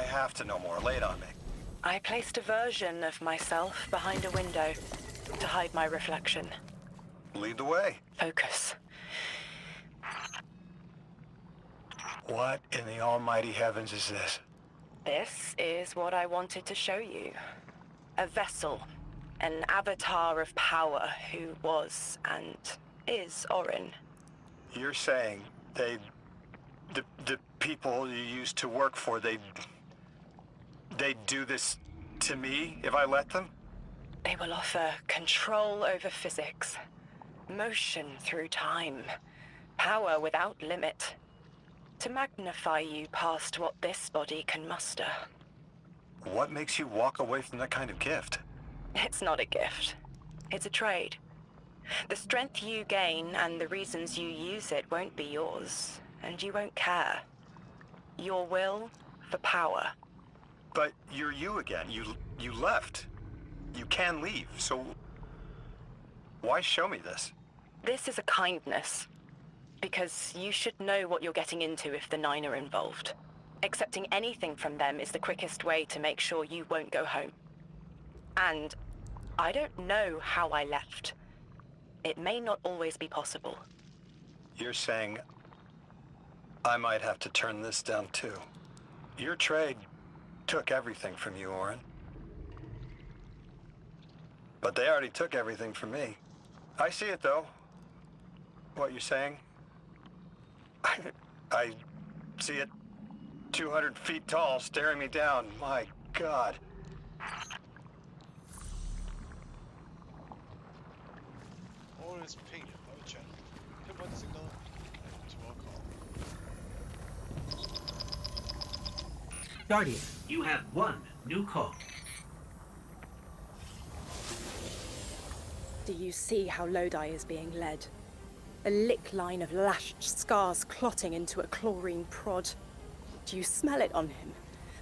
have to know more. Lay it on me. I placed a version of myself behind a window to hide my reflection. Lead the way. Focus. What in the almighty heavens is this? This is what I wanted to show you. A vessel. An avatar of power who was and is Orin. You're saying the people you used to work for, they'd do this to me if I let them? They will offer control over physics, motion through time, power without limit, to magnify you past what this body can muster. What makes you walk away from that kind of gift? It's not a gift. It's a trade. The strength you gain and the reasons you use it won't be yours, and you won't care. Your will for power. But you're you again. You left. You can leave, so why show me this? This is a kindness, because you should know what you're getting into if the Nine are involved. Accepting anything from them is the quickest way to make sure you won't go home. And I don't know how I left. It may not always be possible. You're saying I might have to turn this down too. Your trade took everything from you, Orin. But they already took everything from me. I see it, though. What you're saying. I see it 200 feet tall, staring me down. My God. Orin's ping. Oh, chat. Pinpoint signal to our call. Guardian, you have one new call. Do you see how Lodi is being led? A lick line of lashed scars clotting into a chlorine prod. Do you smell it on him?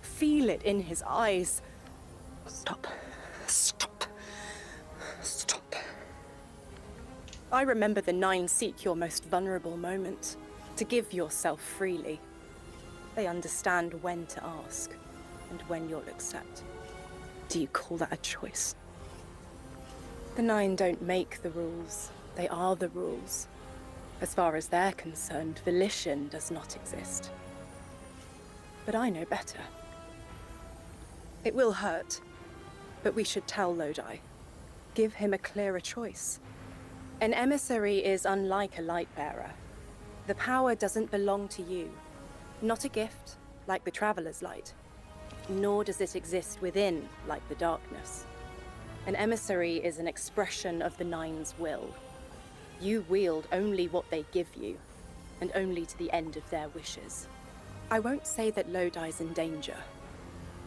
Feel it in his eyes? Stop. Stop. Stop. I remember the Nine seek your most vulnerable moment, to give yourself freely. They understand when to ask, and when you'll accept. Do you call that a choice? The Nine don't make the rules. They are the rules. As far as they're concerned, volition does not exist. But I know better. It will hurt, but we should tell Lodi. Give him a clearer choice. An emissary is unlike a light bearer. The power doesn't belong to you. Not a gift, like the Traveler's Light. Nor does it exist within, like the darkness. An emissary is an expression of the Nine's will. You wield only what they give you, and only to the end of their wishes. I won't say that Lodi's in danger,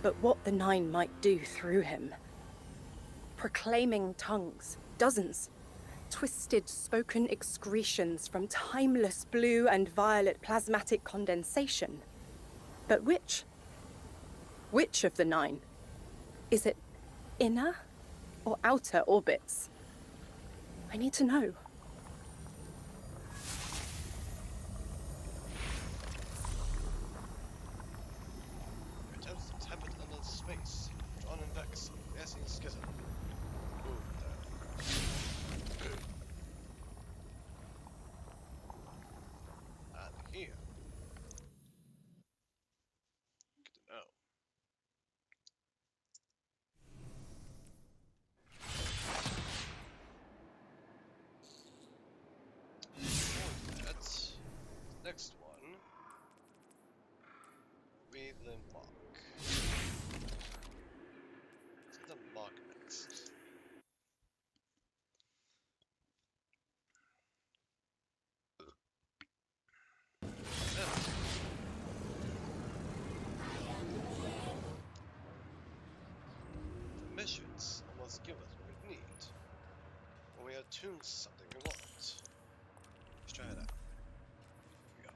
but what the Nine might do through him. Proclaiming tongues, dozens. Twisted spoken excretions from timeless blue and violet plasmatic condensation. But which? Which of the Nine? Is it inner or outer orbits? I need to know. Attempts to tap it under space. John and Vex. Gassing schism. And here. Good to know. That next one. Read the mark. Let's get the mark next. The missions almost give us what we need. When we attune to something we want. Let's try it out. Here we go.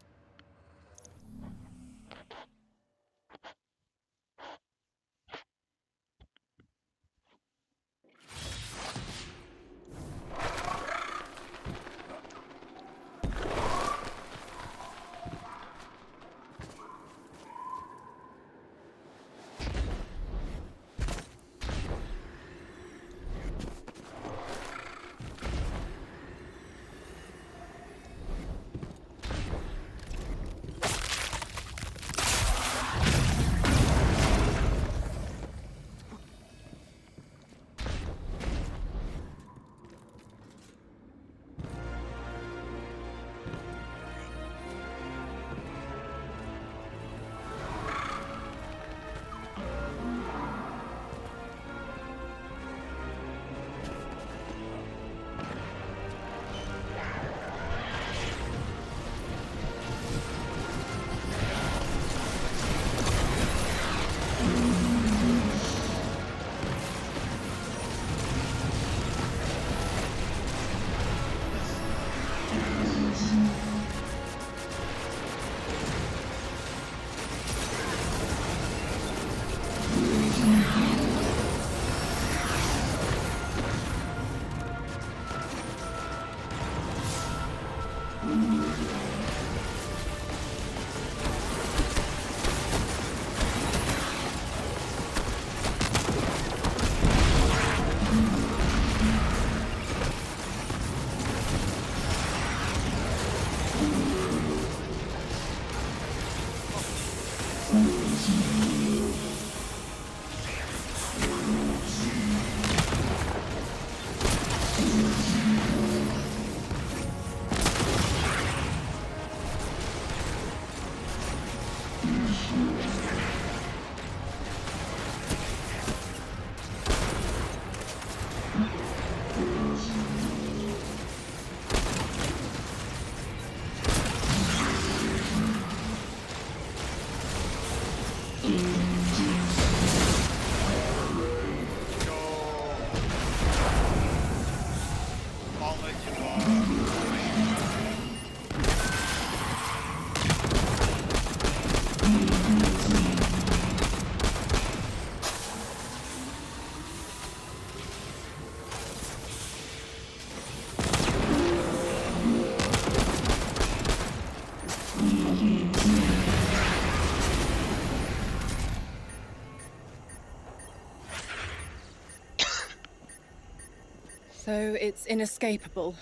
So it's inescapable.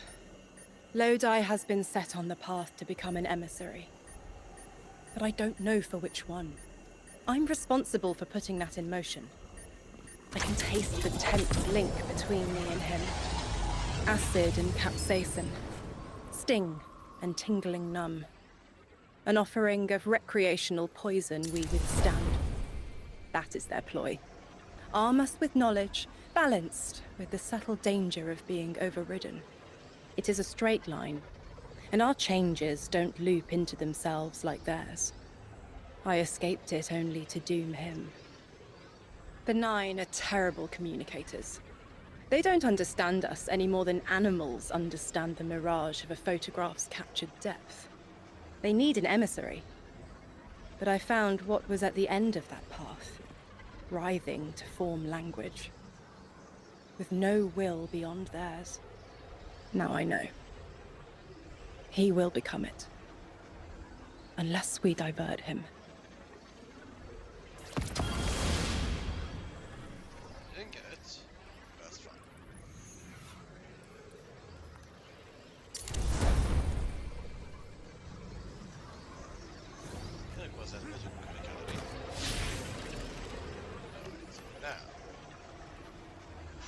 Lodi has been set on the path to become an emissary. But I don't know for which one. I'm responsible for putting that in motion. I can taste the tense link between me and him. Acid and capsaicin. Sting and tingling numb. An offering of recreational poison we withstand. That is their ploy. Arm us with knowledge, balanced with the subtle danger of being overridden. It is a straight line, and our changes don't loop into themselves like theirs. I escaped it only to doom him. The Nine are terrible communicators. They don't understand us any more than animals understand the mirage of a photograph's captured depth. They need an emissary. But I found what was at the end of that path, writhing to form language, with no will beyond theirs. Now I know. He will become it. Unless we divert him. Didn't get it. That's fine. I think it was that magic criticality. Alright, so now.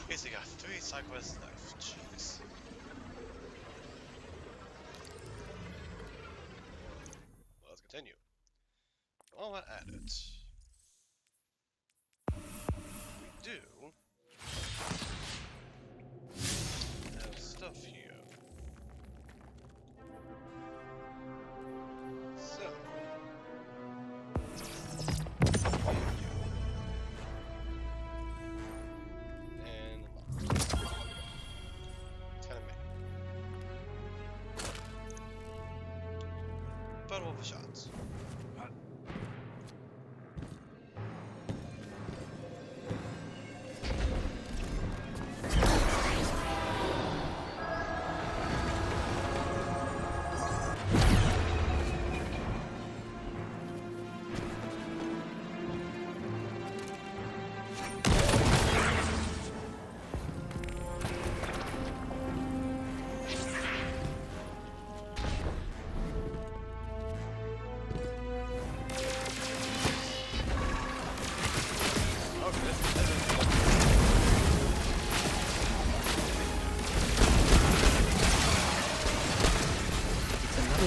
Basically got 3 side quests left. Jeez. Well, let's continue. All that added. We do have stuff here. So and it's kind of me. Battle of the shots.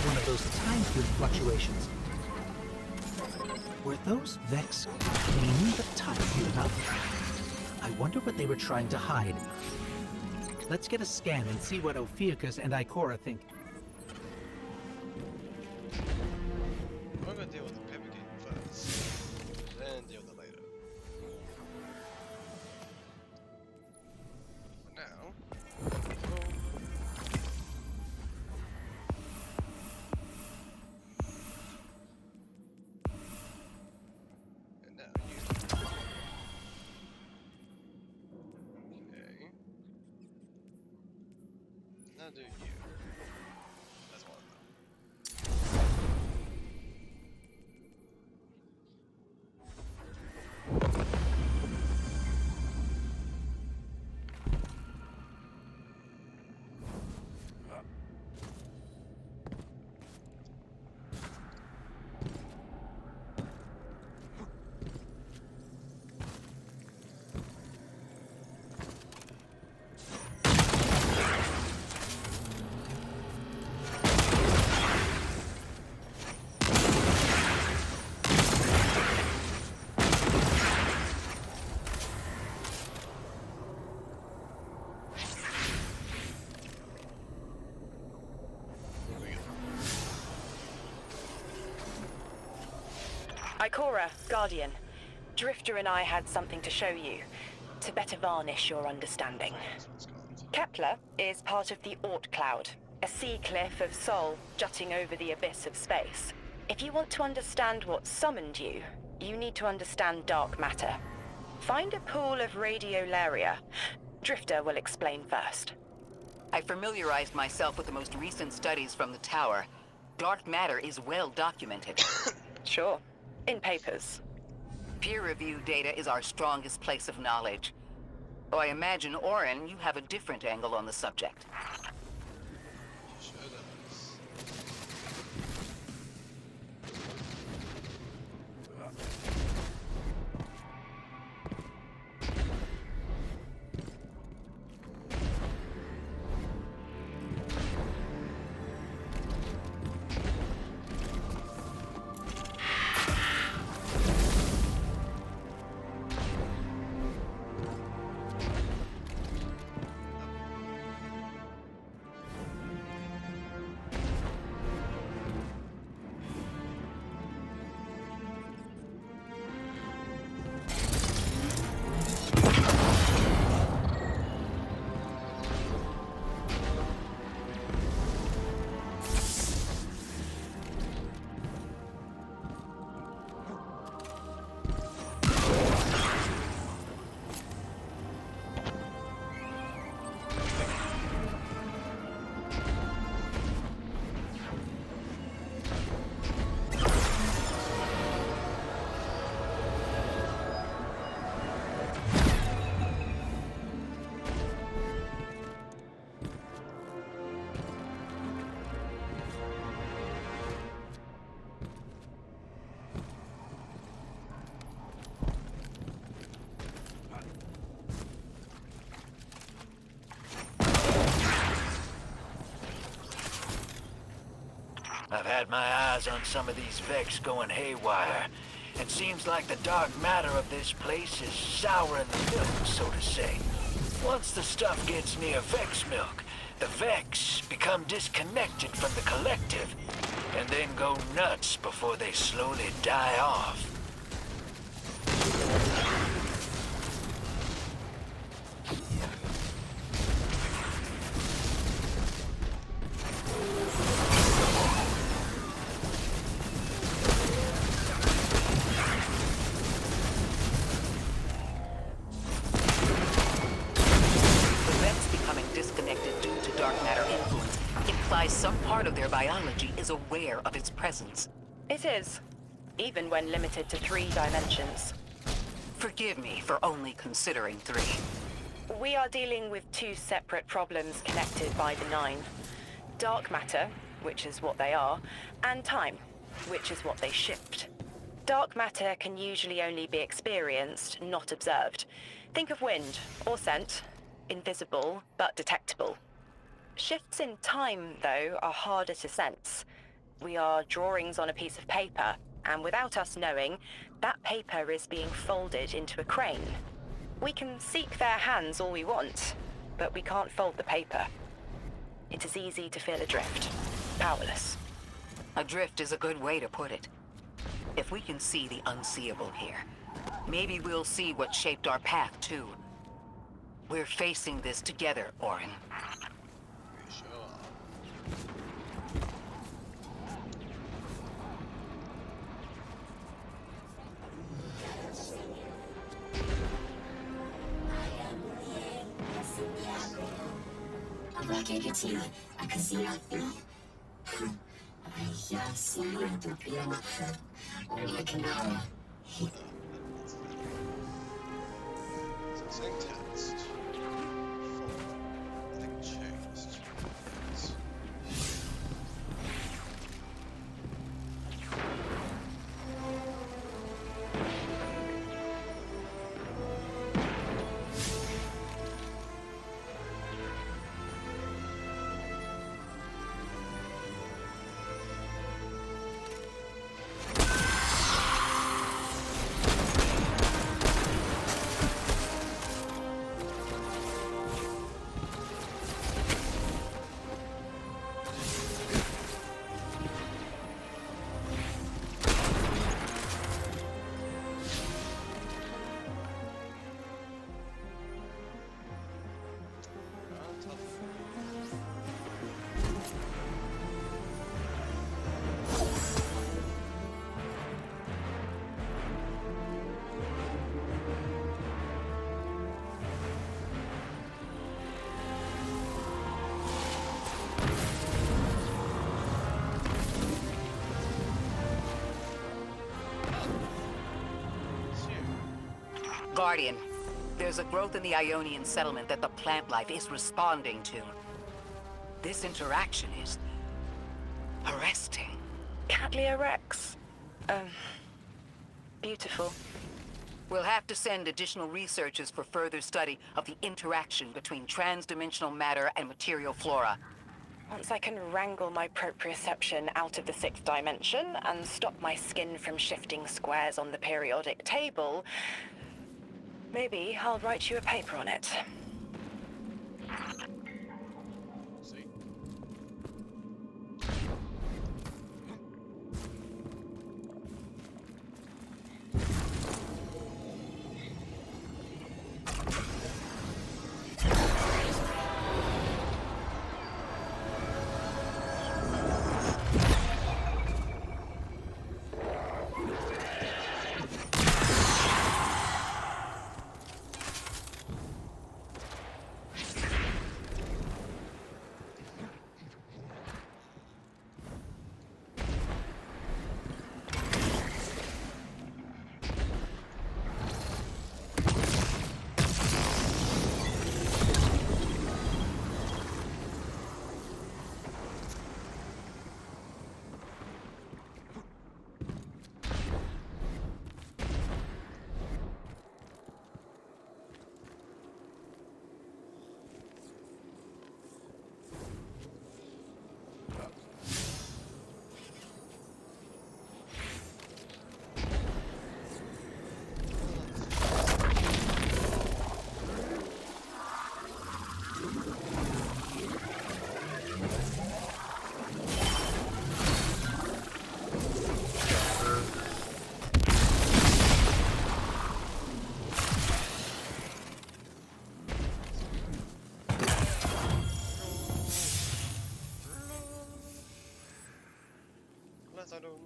One of those time field fluctuations. Were those Vex cleaning the time field up? I wonder what they were trying to hide. Let's get a scan and see what Ophiuchus and Ikora think. We're gonna deal with the paper game first, then deal with it later. For now, and now you. Okay. Now do you. That's one of them. Ikora, Guardian. Drifter and I had something to show you, to better varnish your understanding. Kepler is part of the Oort Cloud, a sea cliff of Sol jutting over the abyss of space. If you want to understand what summoned you, you need to understand dark matter. Find a pool of radiolaria. Drifter will explain first. I familiarized myself with the most recent studies from the tower. Dark matter is well documented. Sure. In papers. Peer-reviewed data is our strongest place of knowledge. Though I imagine, Orin, you have a different angle on the subject. Sure does. I've had my eyes on some of these Vex going haywire. It seems like the dark matter of this place is souring the milk, so to say. Once the stuff gets near Vex milk, the Vex become disconnected from the collective, and then go nuts before they slowly die off. Some part of their biology is aware of its presence. It is, even when limited to 3 dimensions. Forgive me for only considering 3. We are dealing with 2 separate problems connected by the 9. Dark matter, which is what they are, and time, which is what they shift. Dark matter can usually only be experienced, not observed. Think of wind, or scent, invisible but detectable. Shifts in time, though, are harder to sense. We are drawings on a piece of paper, and without us knowing, that paper is being folded into a crane. We can seek their hands all we want, but we can't fold the paper. It is easy to feel adrift, powerless. Adrift is a good way to put it. If we can see the unseeable here, maybe we'll see what shaped our path, too. We're facing this together, Orin. Same text. Nothing changed. Guardian, There's a growth in the Ionian settlement that the plant life is responding to. This interaction is arresting. Cattleya Rex. Beautiful. We'll have to send additional researchers for further study of the interaction between transdimensional matter and material flora. Once I can wrangle my proprioception out of the 6th dimension and stop my skin from shifting squares on the periodic table, maybe I'll write you a paper on it. See. I don't know.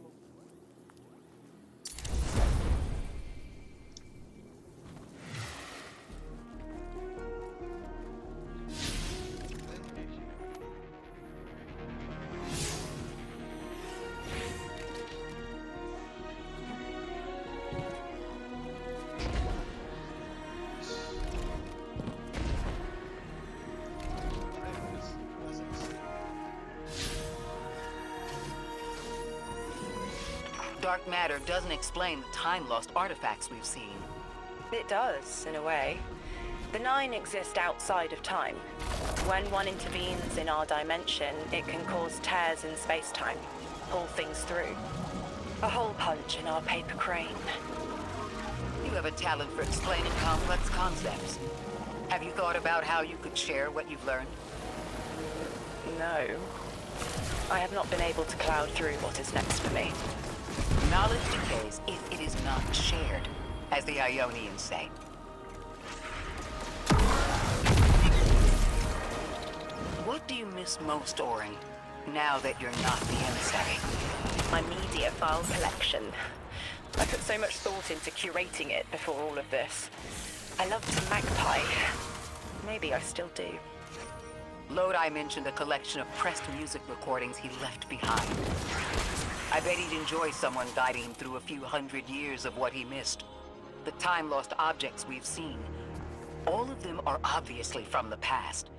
Dark matter doesn't explain the time-lost artifacts we've seen. It does, in a way. The 9 exist outside of time. When one intervenes in our dimension, it can cause tears in space-time, pull things through. A hole punch in our paper crane. You have a talent for explaining complex concepts. Have you thought about how you could share what you've learned? No. I have not been able to cloud through what is next for me. Knowledge decays if it is not shared, as the Ionians say. What do you miss most, Orin, now that you're not the emissary? My media file collection. I put so much thought into curating it before all of this. I loved Magpie. Maybe I still do. Lodi mentioned a collection of pressed music recordings he left behind. I bet he'd enjoy someone guiding him through a few hundred years of what he missed. The time-lost objects we've seen, all of them are obviously from the past.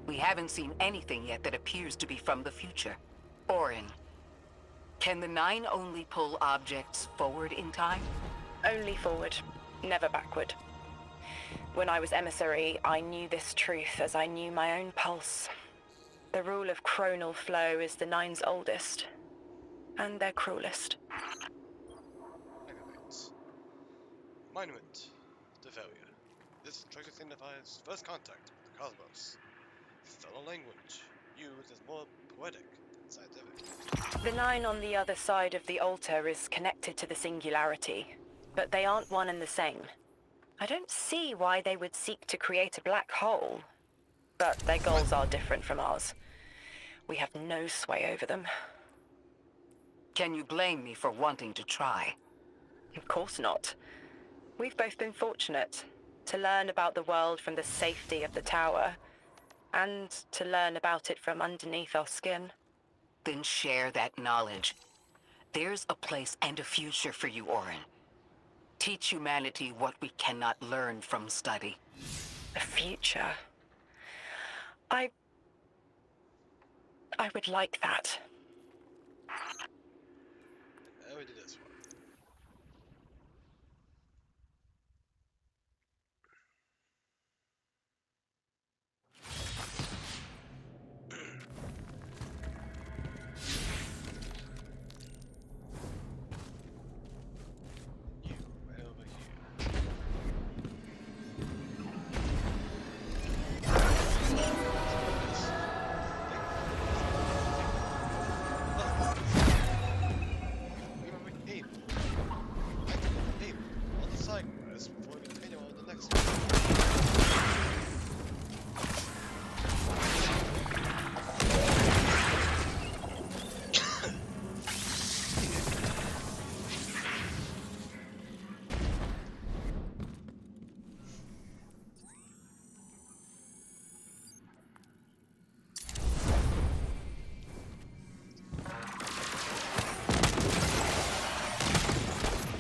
We haven't seen anything yet that appears to be from the future. Orin, can the 9 only pull objects forward in time? Only forward, never backward. When I was emissary, I knew this truth as I knew my own pulse. The rule of chronal flow is the 9's oldest. And their cruelest. Monument to failure. This structure signifies first contact with the cosmos. Fellow language, used as more poetic than scientific. The 9 on the other side of the altar is connected to the singularity, but they aren't one and the same. I don't see why they would seek to create a black hole, but their goals are different from ours. We have no sway over them. Can you blame me for wanting to try? Of course not. We've both been fortunate to learn about the world from the safety of the tower, and to learn about it from underneath our skin. Then share that knowledge. There's a place and a future for you, Orin. Teach humanity what we cannot learn from study. The future. I would like that. We did this one. You over here. Hey, on the side, before we continue on the next one.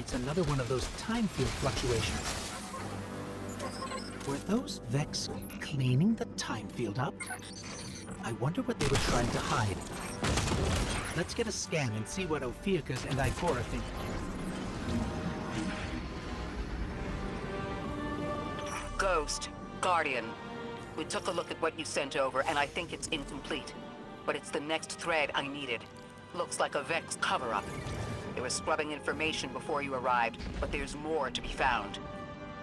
It's another one of those time field fluctuations. Were those Vex cleaning the time field up? I wonder what they were trying to hide. Let's get a scan and see what Ophiuchus and Ikora think. Ghost, Guardian. We took a look at what you sent over, and I think it's incomplete. But it's the next thread I needed. Looks like a Vex cover-up. They were scrubbing information before you arrived, but there's more to be found.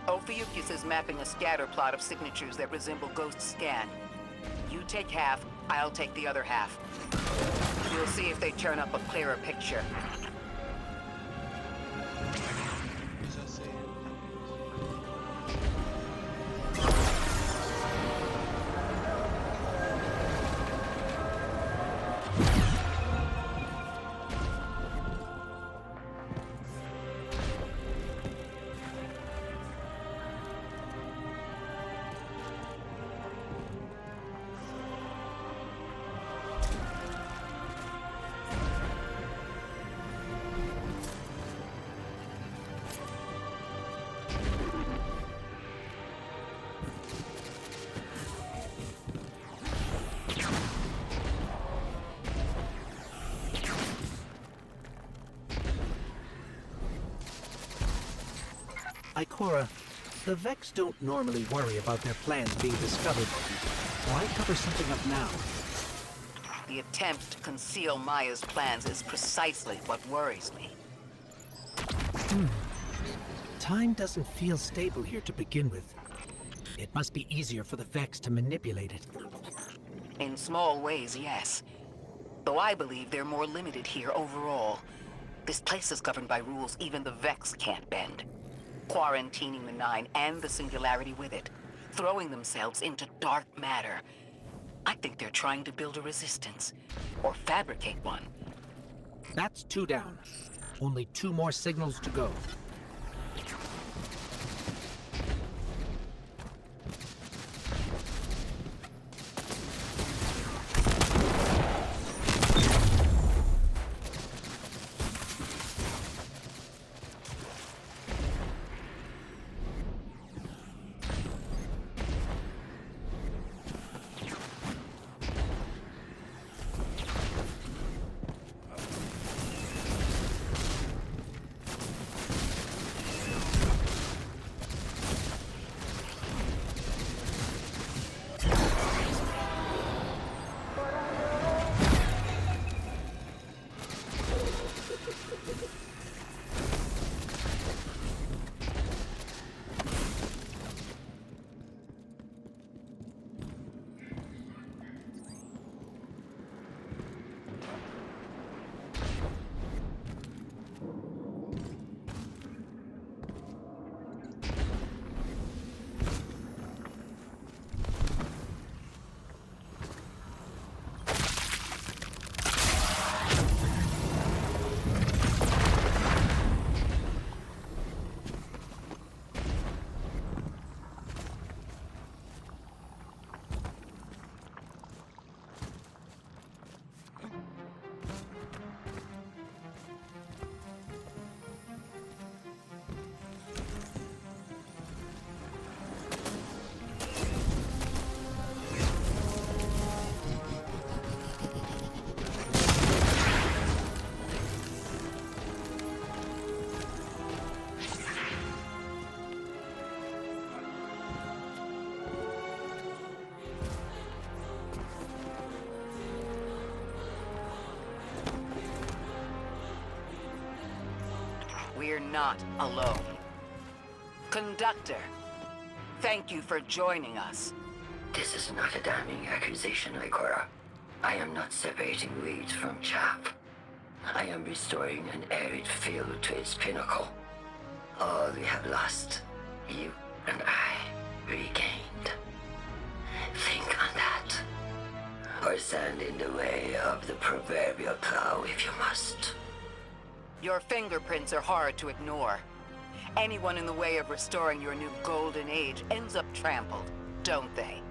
Ophiuchus is mapping a scatter plot of signatures that resemble Ghost's scan. You take half, I'll take the other half. We'll see if they turn up a clearer picture. Ikora, the Vex don't normally worry about their plans being discovered. Why cover something up now? The attempt to conceal Maya's plans is precisely what worries me. Time doesn't feel stable here to begin with. It must be easier for the Vex to manipulate it. In small ways, yes. Though I believe they're more limited here overall. This place is governed by rules even the Vex can't bend. Quarantining the Nine and the Singularity with it. Throwing themselves into dark matter. I think they're trying to build a resistance. Or fabricate one. That's 2 down. Only 2 more signals to go. not alone. Conductor, thank you for joining us. This is not a damning accusation, Ikora. I am not separating weeds from chaff. I am restoring an arid field to its pinnacle. All we have lost, you and I regained. Think on that. Or stand in the way of the proverbial plow if you must. Your fingerprints are hard to ignore. Anyone in the way of restoring your new golden age ends up trampled, don't they?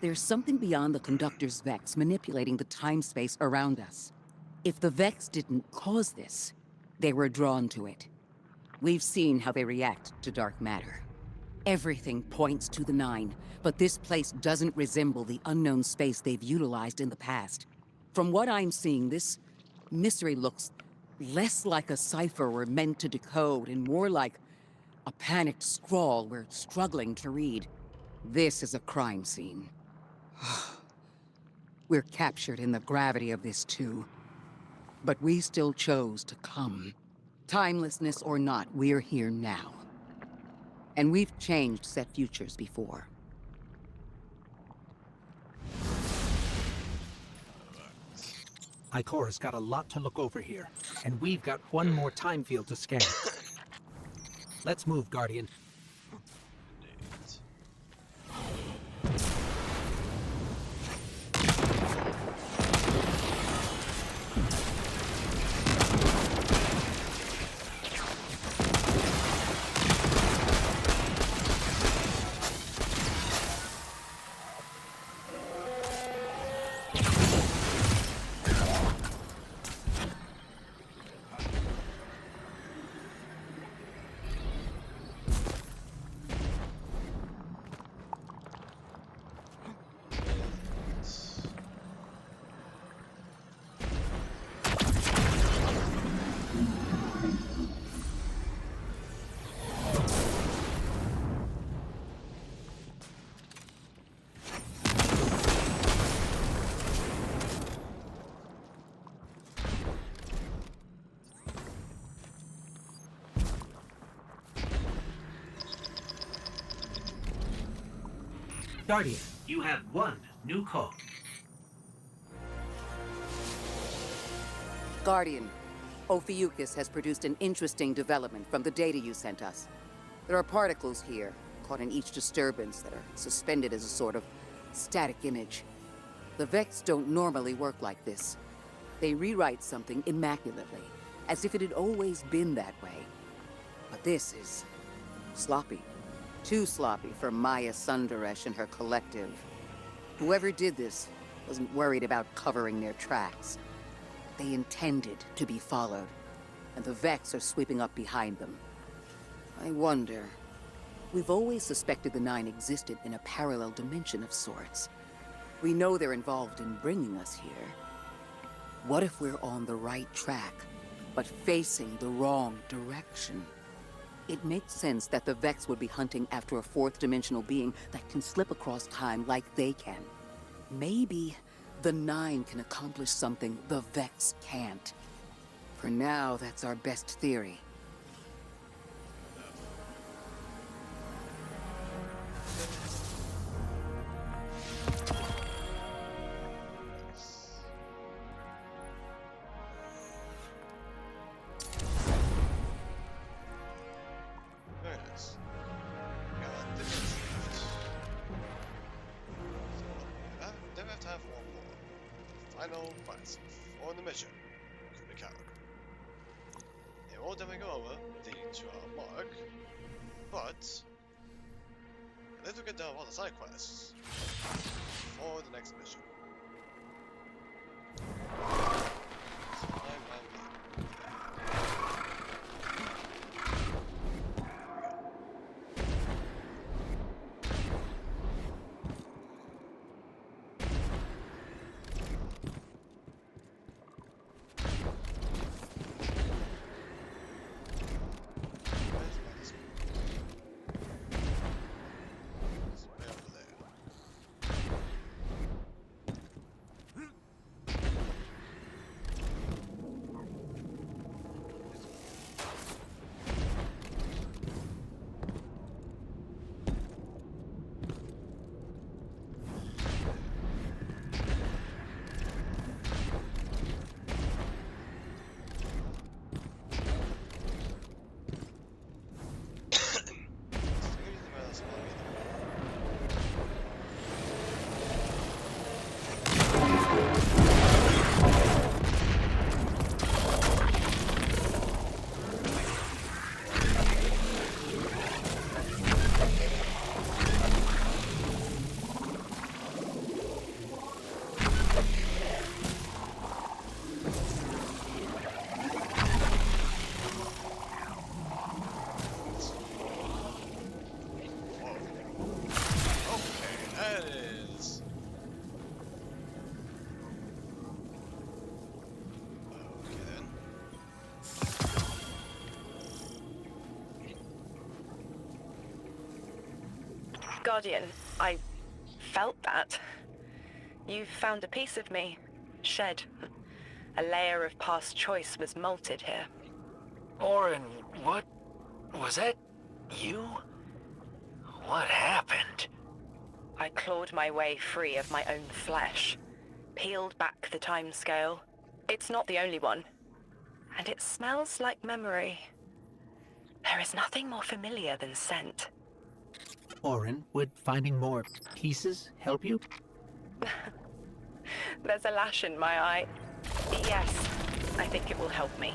There's something beyond the Conductor's Vex manipulating the time-space around us. If the Vex didn't cause this, they were drawn to it. We've seen how they react to dark matter. Everything points to the Nine, but this place doesn't resemble the unknown space they've utilized in the past. From what I'm seeing, this mystery looks less like a cipher we're meant to decode and more like a panicked scrawl we're struggling to read. This is a crime scene. We're captured in the gravity of this too. But we still chose to come. Timelessness or not, we're here now. And we've changed set futures before. Ikora's got a lot to look over here, and we've got one more time field to scan. Let's move, Guardian. Guardian, you have one new call. Guardian, Ophiuchus has produced an interesting development from the data you sent us. There are particles here, caught in each disturbance, that are suspended as a sort of static image. The Vex don't normally work like this. They rewrite something immaculately, as if it had always been that way. But this is sloppy. Too sloppy for Maya Sundaresh and her collective. Whoever did this wasn't worried about covering their tracks. They intended to be followed, and the Vex are sweeping up behind them. I wonder... We've always suspected the Nine existed in a parallel dimension of sorts. We know they're involved in bringing us here. What if we're on the right track, but facing the wrong direction? It makes sense that the Vex would be hunting after a fourth-dimensional being that can slip across time like they can. Maybe the Nine can accomplish something the Vex can't. For now, that's our best theory. Final quest on the mission, Kunikara. The order we go over lead to our mark, but let's get down all the side quests for the next mission. Guardian, I felt that. You found a piece of me, shed. A layer of past choice was molted here. Orin, what? Was that you? What happened? I clawed my way free of my own flesh, peeled back the time scale. It's not the only one. And it smells like memory. There is nothing more familiar than scent. Orin, would finding more pieces help you? There's a lash in my eye. Yes, I think it will help me.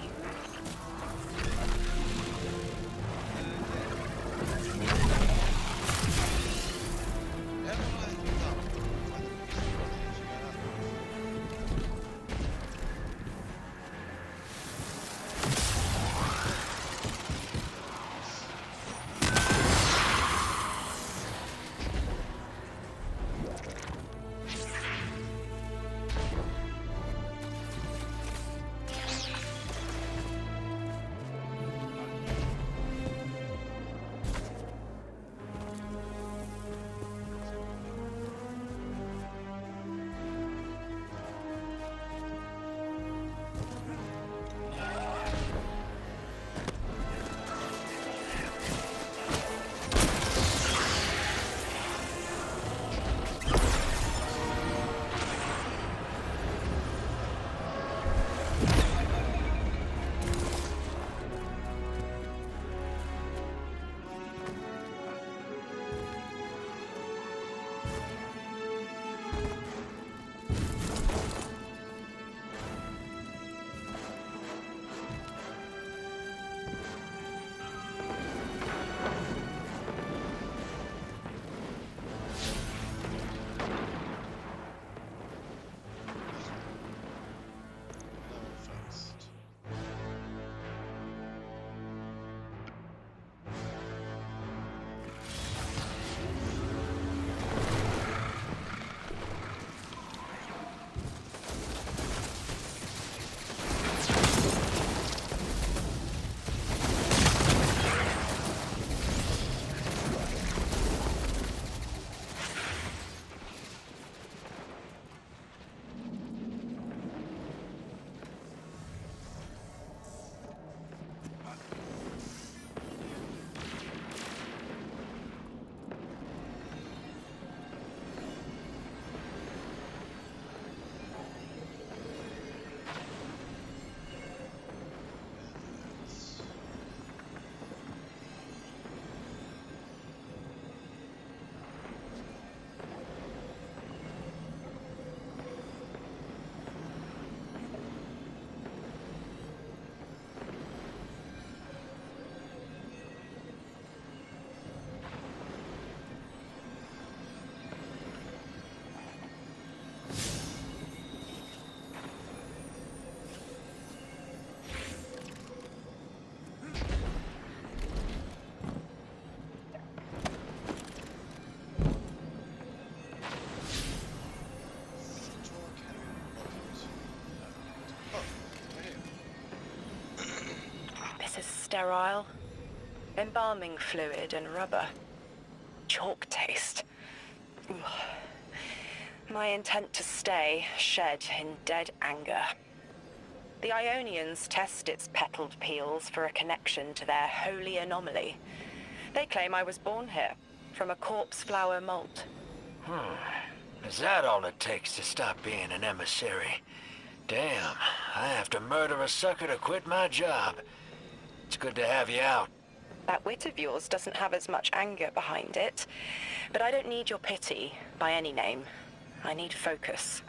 Sterile. Embalming fluid and rubber. Chalk taste. Ugh. My intent to stay shed in dead anger. The Ionians test its petaled peels for a connection to their holy anomaly. They claim I was born here, from a corpse flower molt. Is that all it takes to stop being an emissary? Damn, I have to murder a sucker to quit my job. It's good to have you out. That wit of yours doesn't have as much anger behind it. But I don't need your pity by any name. I need focus.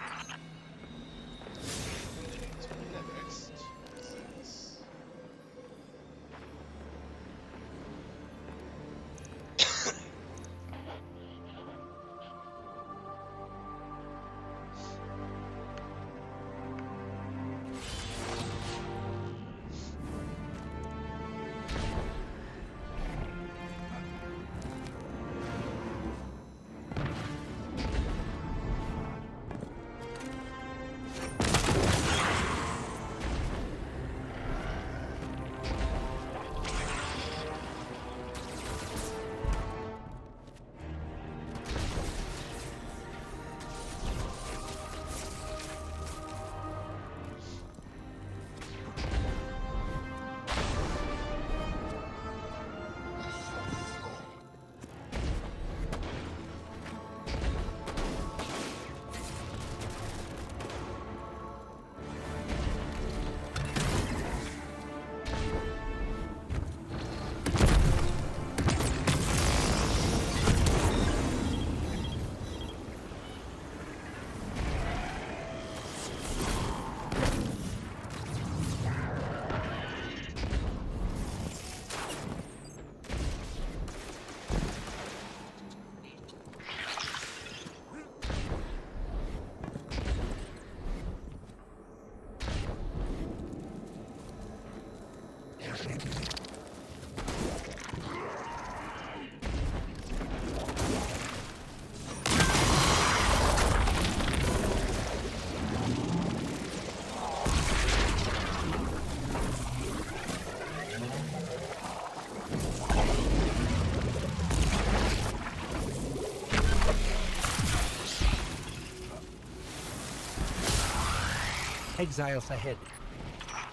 exiles ahead.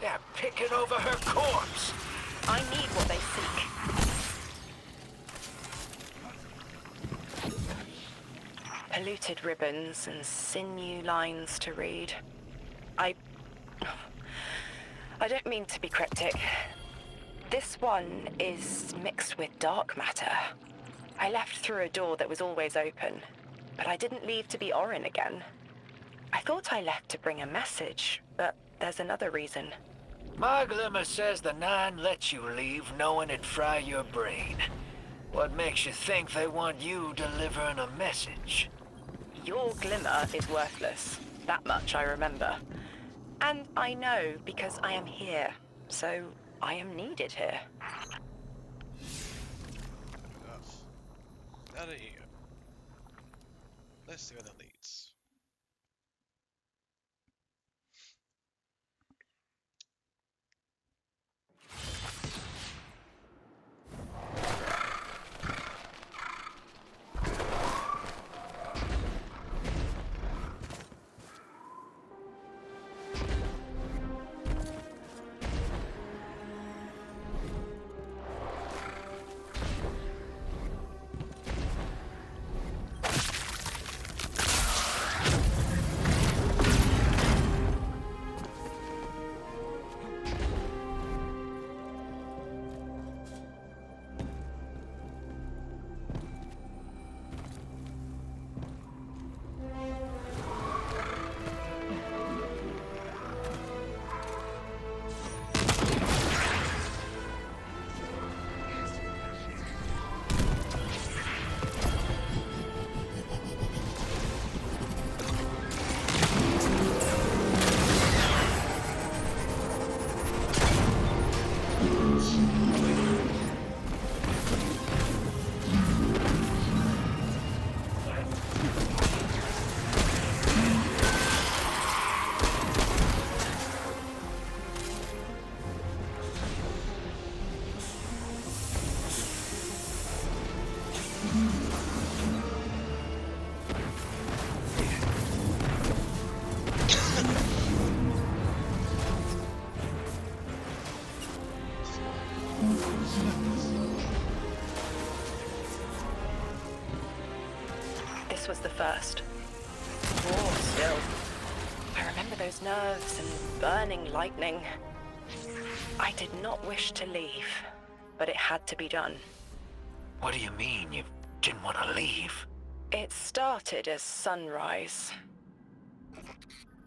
They're picking over her corpse. I need what they seek. Polluted ribbons and sinew lines to read. I don't mean to be cryptic. This one is mixed with dark matter. I left through a door that was always open, but I didn't leave to be Orin again. I thought I left to bring a message, but there's another reason. My Glimmer says the Nine let you leave knowing it'd fry your brain. What makes you think they want you delivering a message? Your Glimmer is worthless. That much I remember. And I know because I am here, so I am needed here. Enough. Out of here. Let's see where that leads. This was the first. War still. I remember those nerves and burning lightning. I did not wish to leave, but it had to be done. What do you mean you didn't want to leave? It started as sunrise.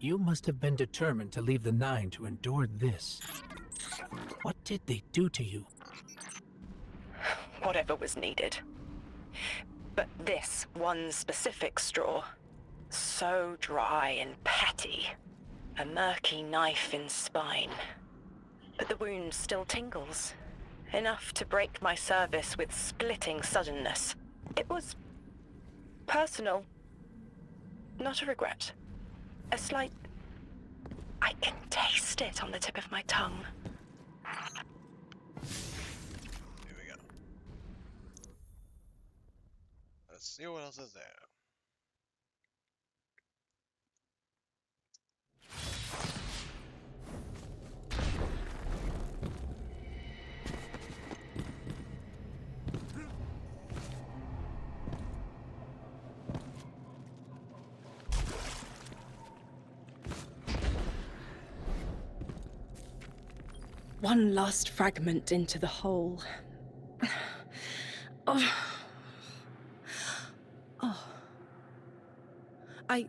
You must have been determined to leave the Nine to endure this. What did they do to you? Whatever was needed. But this one specific straw, so dry and petty. A murky knife in spine. But the wound still tingles. Enough to break my service with splitting suddenness. It was personal. Not a regret. A slight... I can taste it on the tip of my tongue. Here we go. Let's see what else is there. One last fragment into the hole. Oh. Oh. I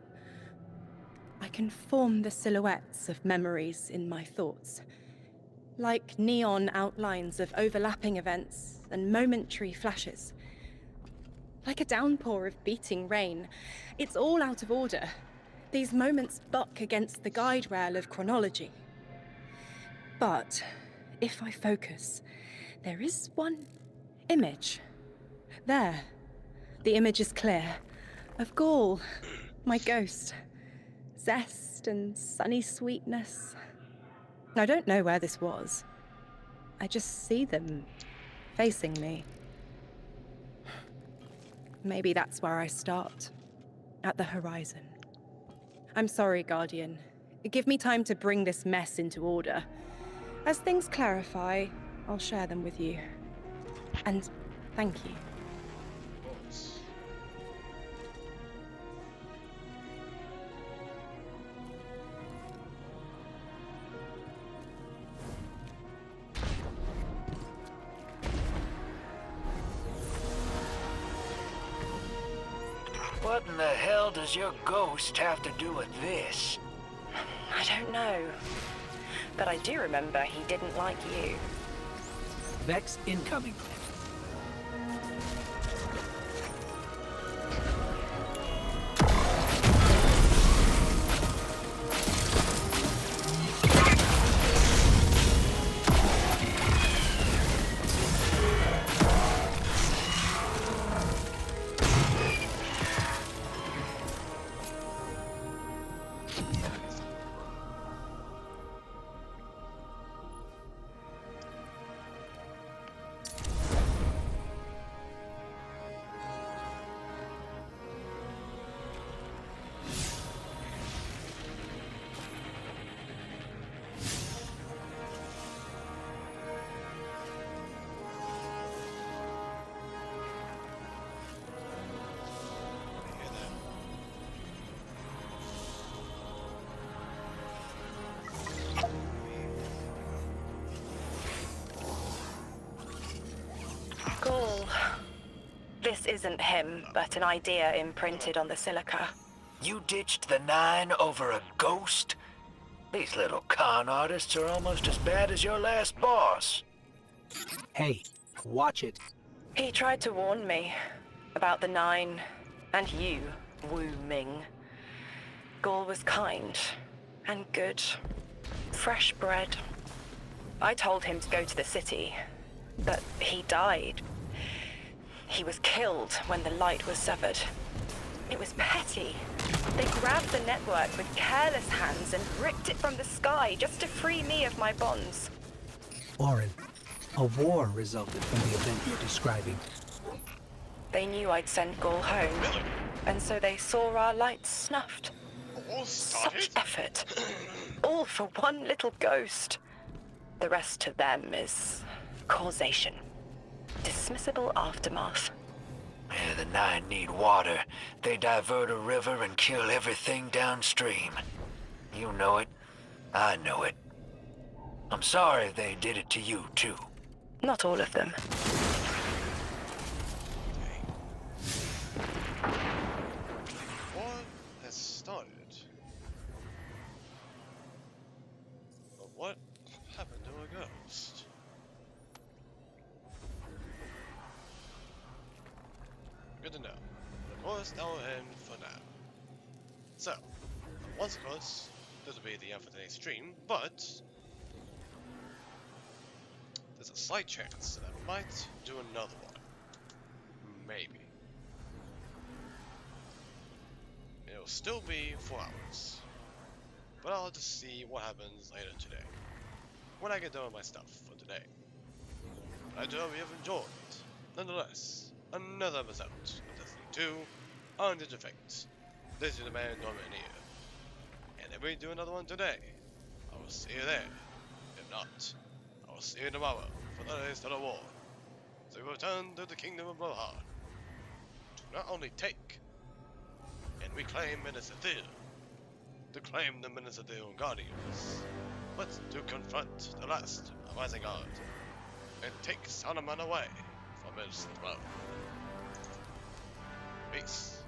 can form the silhouettes of memories in my thoughts. Like neon outlines of overlapping events and momentary flashes. Like a downpour of beating rain. It's all out of order. These moments buck against the guide rail of chronology. But if I focus, there is one image. There. The image is clear. Of Gaul, my ghost. Zest and sunny sweetness. I don't know where this was. I just see them facing me. Maybe that's where I start. At the horizon. I'm sorry, Guardian. Give me time to bring this mess into order. As things clarify, I'll share them with you. And thank you. Of course. What in the hell does your ghost have to do with this? I don't know. But I do remember he didn't like you. Vex incoming. Gaul. This isn't him, but an idea imprinted on the silica. You ditched the 9 over a ghost? These little con artists are almost as bad as your last boss. Hey, watch it. He tried to warn me about the 9 and you, Wu Ming. Gaul was kind and good, fresh bred. I told him to go to the city, but he died. He was killed when the light was severed. It was petty. They grabbed the network with careless hands and ripped it from the sky just to free me of my bonds. Orin, a war resulted from the event you're describing. They knew I'd send Gaul home, and so they saw our lights snuffed. All Such started? effort. All for one little ghost. The rest to them is causation. Dismissible aftermath. Yeah, the 9 need water. They divert a river and kill everything downstream. You know it. I know it. I'm sorry they did it to you, too. Not all of them. What has started? But what happened to a ghost? Good to know. Of course, that will end for now. So, once of course, this will be the end for today's stream, but there's a slight chance that I might do another one. Maybe. It'll still be 4 hours. But I'll just see what happens later today. When I get done with my stuff for today. I do hope you have enjoyed. Nonetheless, another episode of Destiny 2 on Digifect. This is the man Norman here. And if we do another one today, I will see you there. If not, I will see you tomorrow for the Days to the War. So we return to the Kingdom of Blowhard to not only take and reclaim Minas Ithil, to claim the Minas Ithil Guardians, but to confront the last Rising Guard and take Saruman away from his throne. Peace.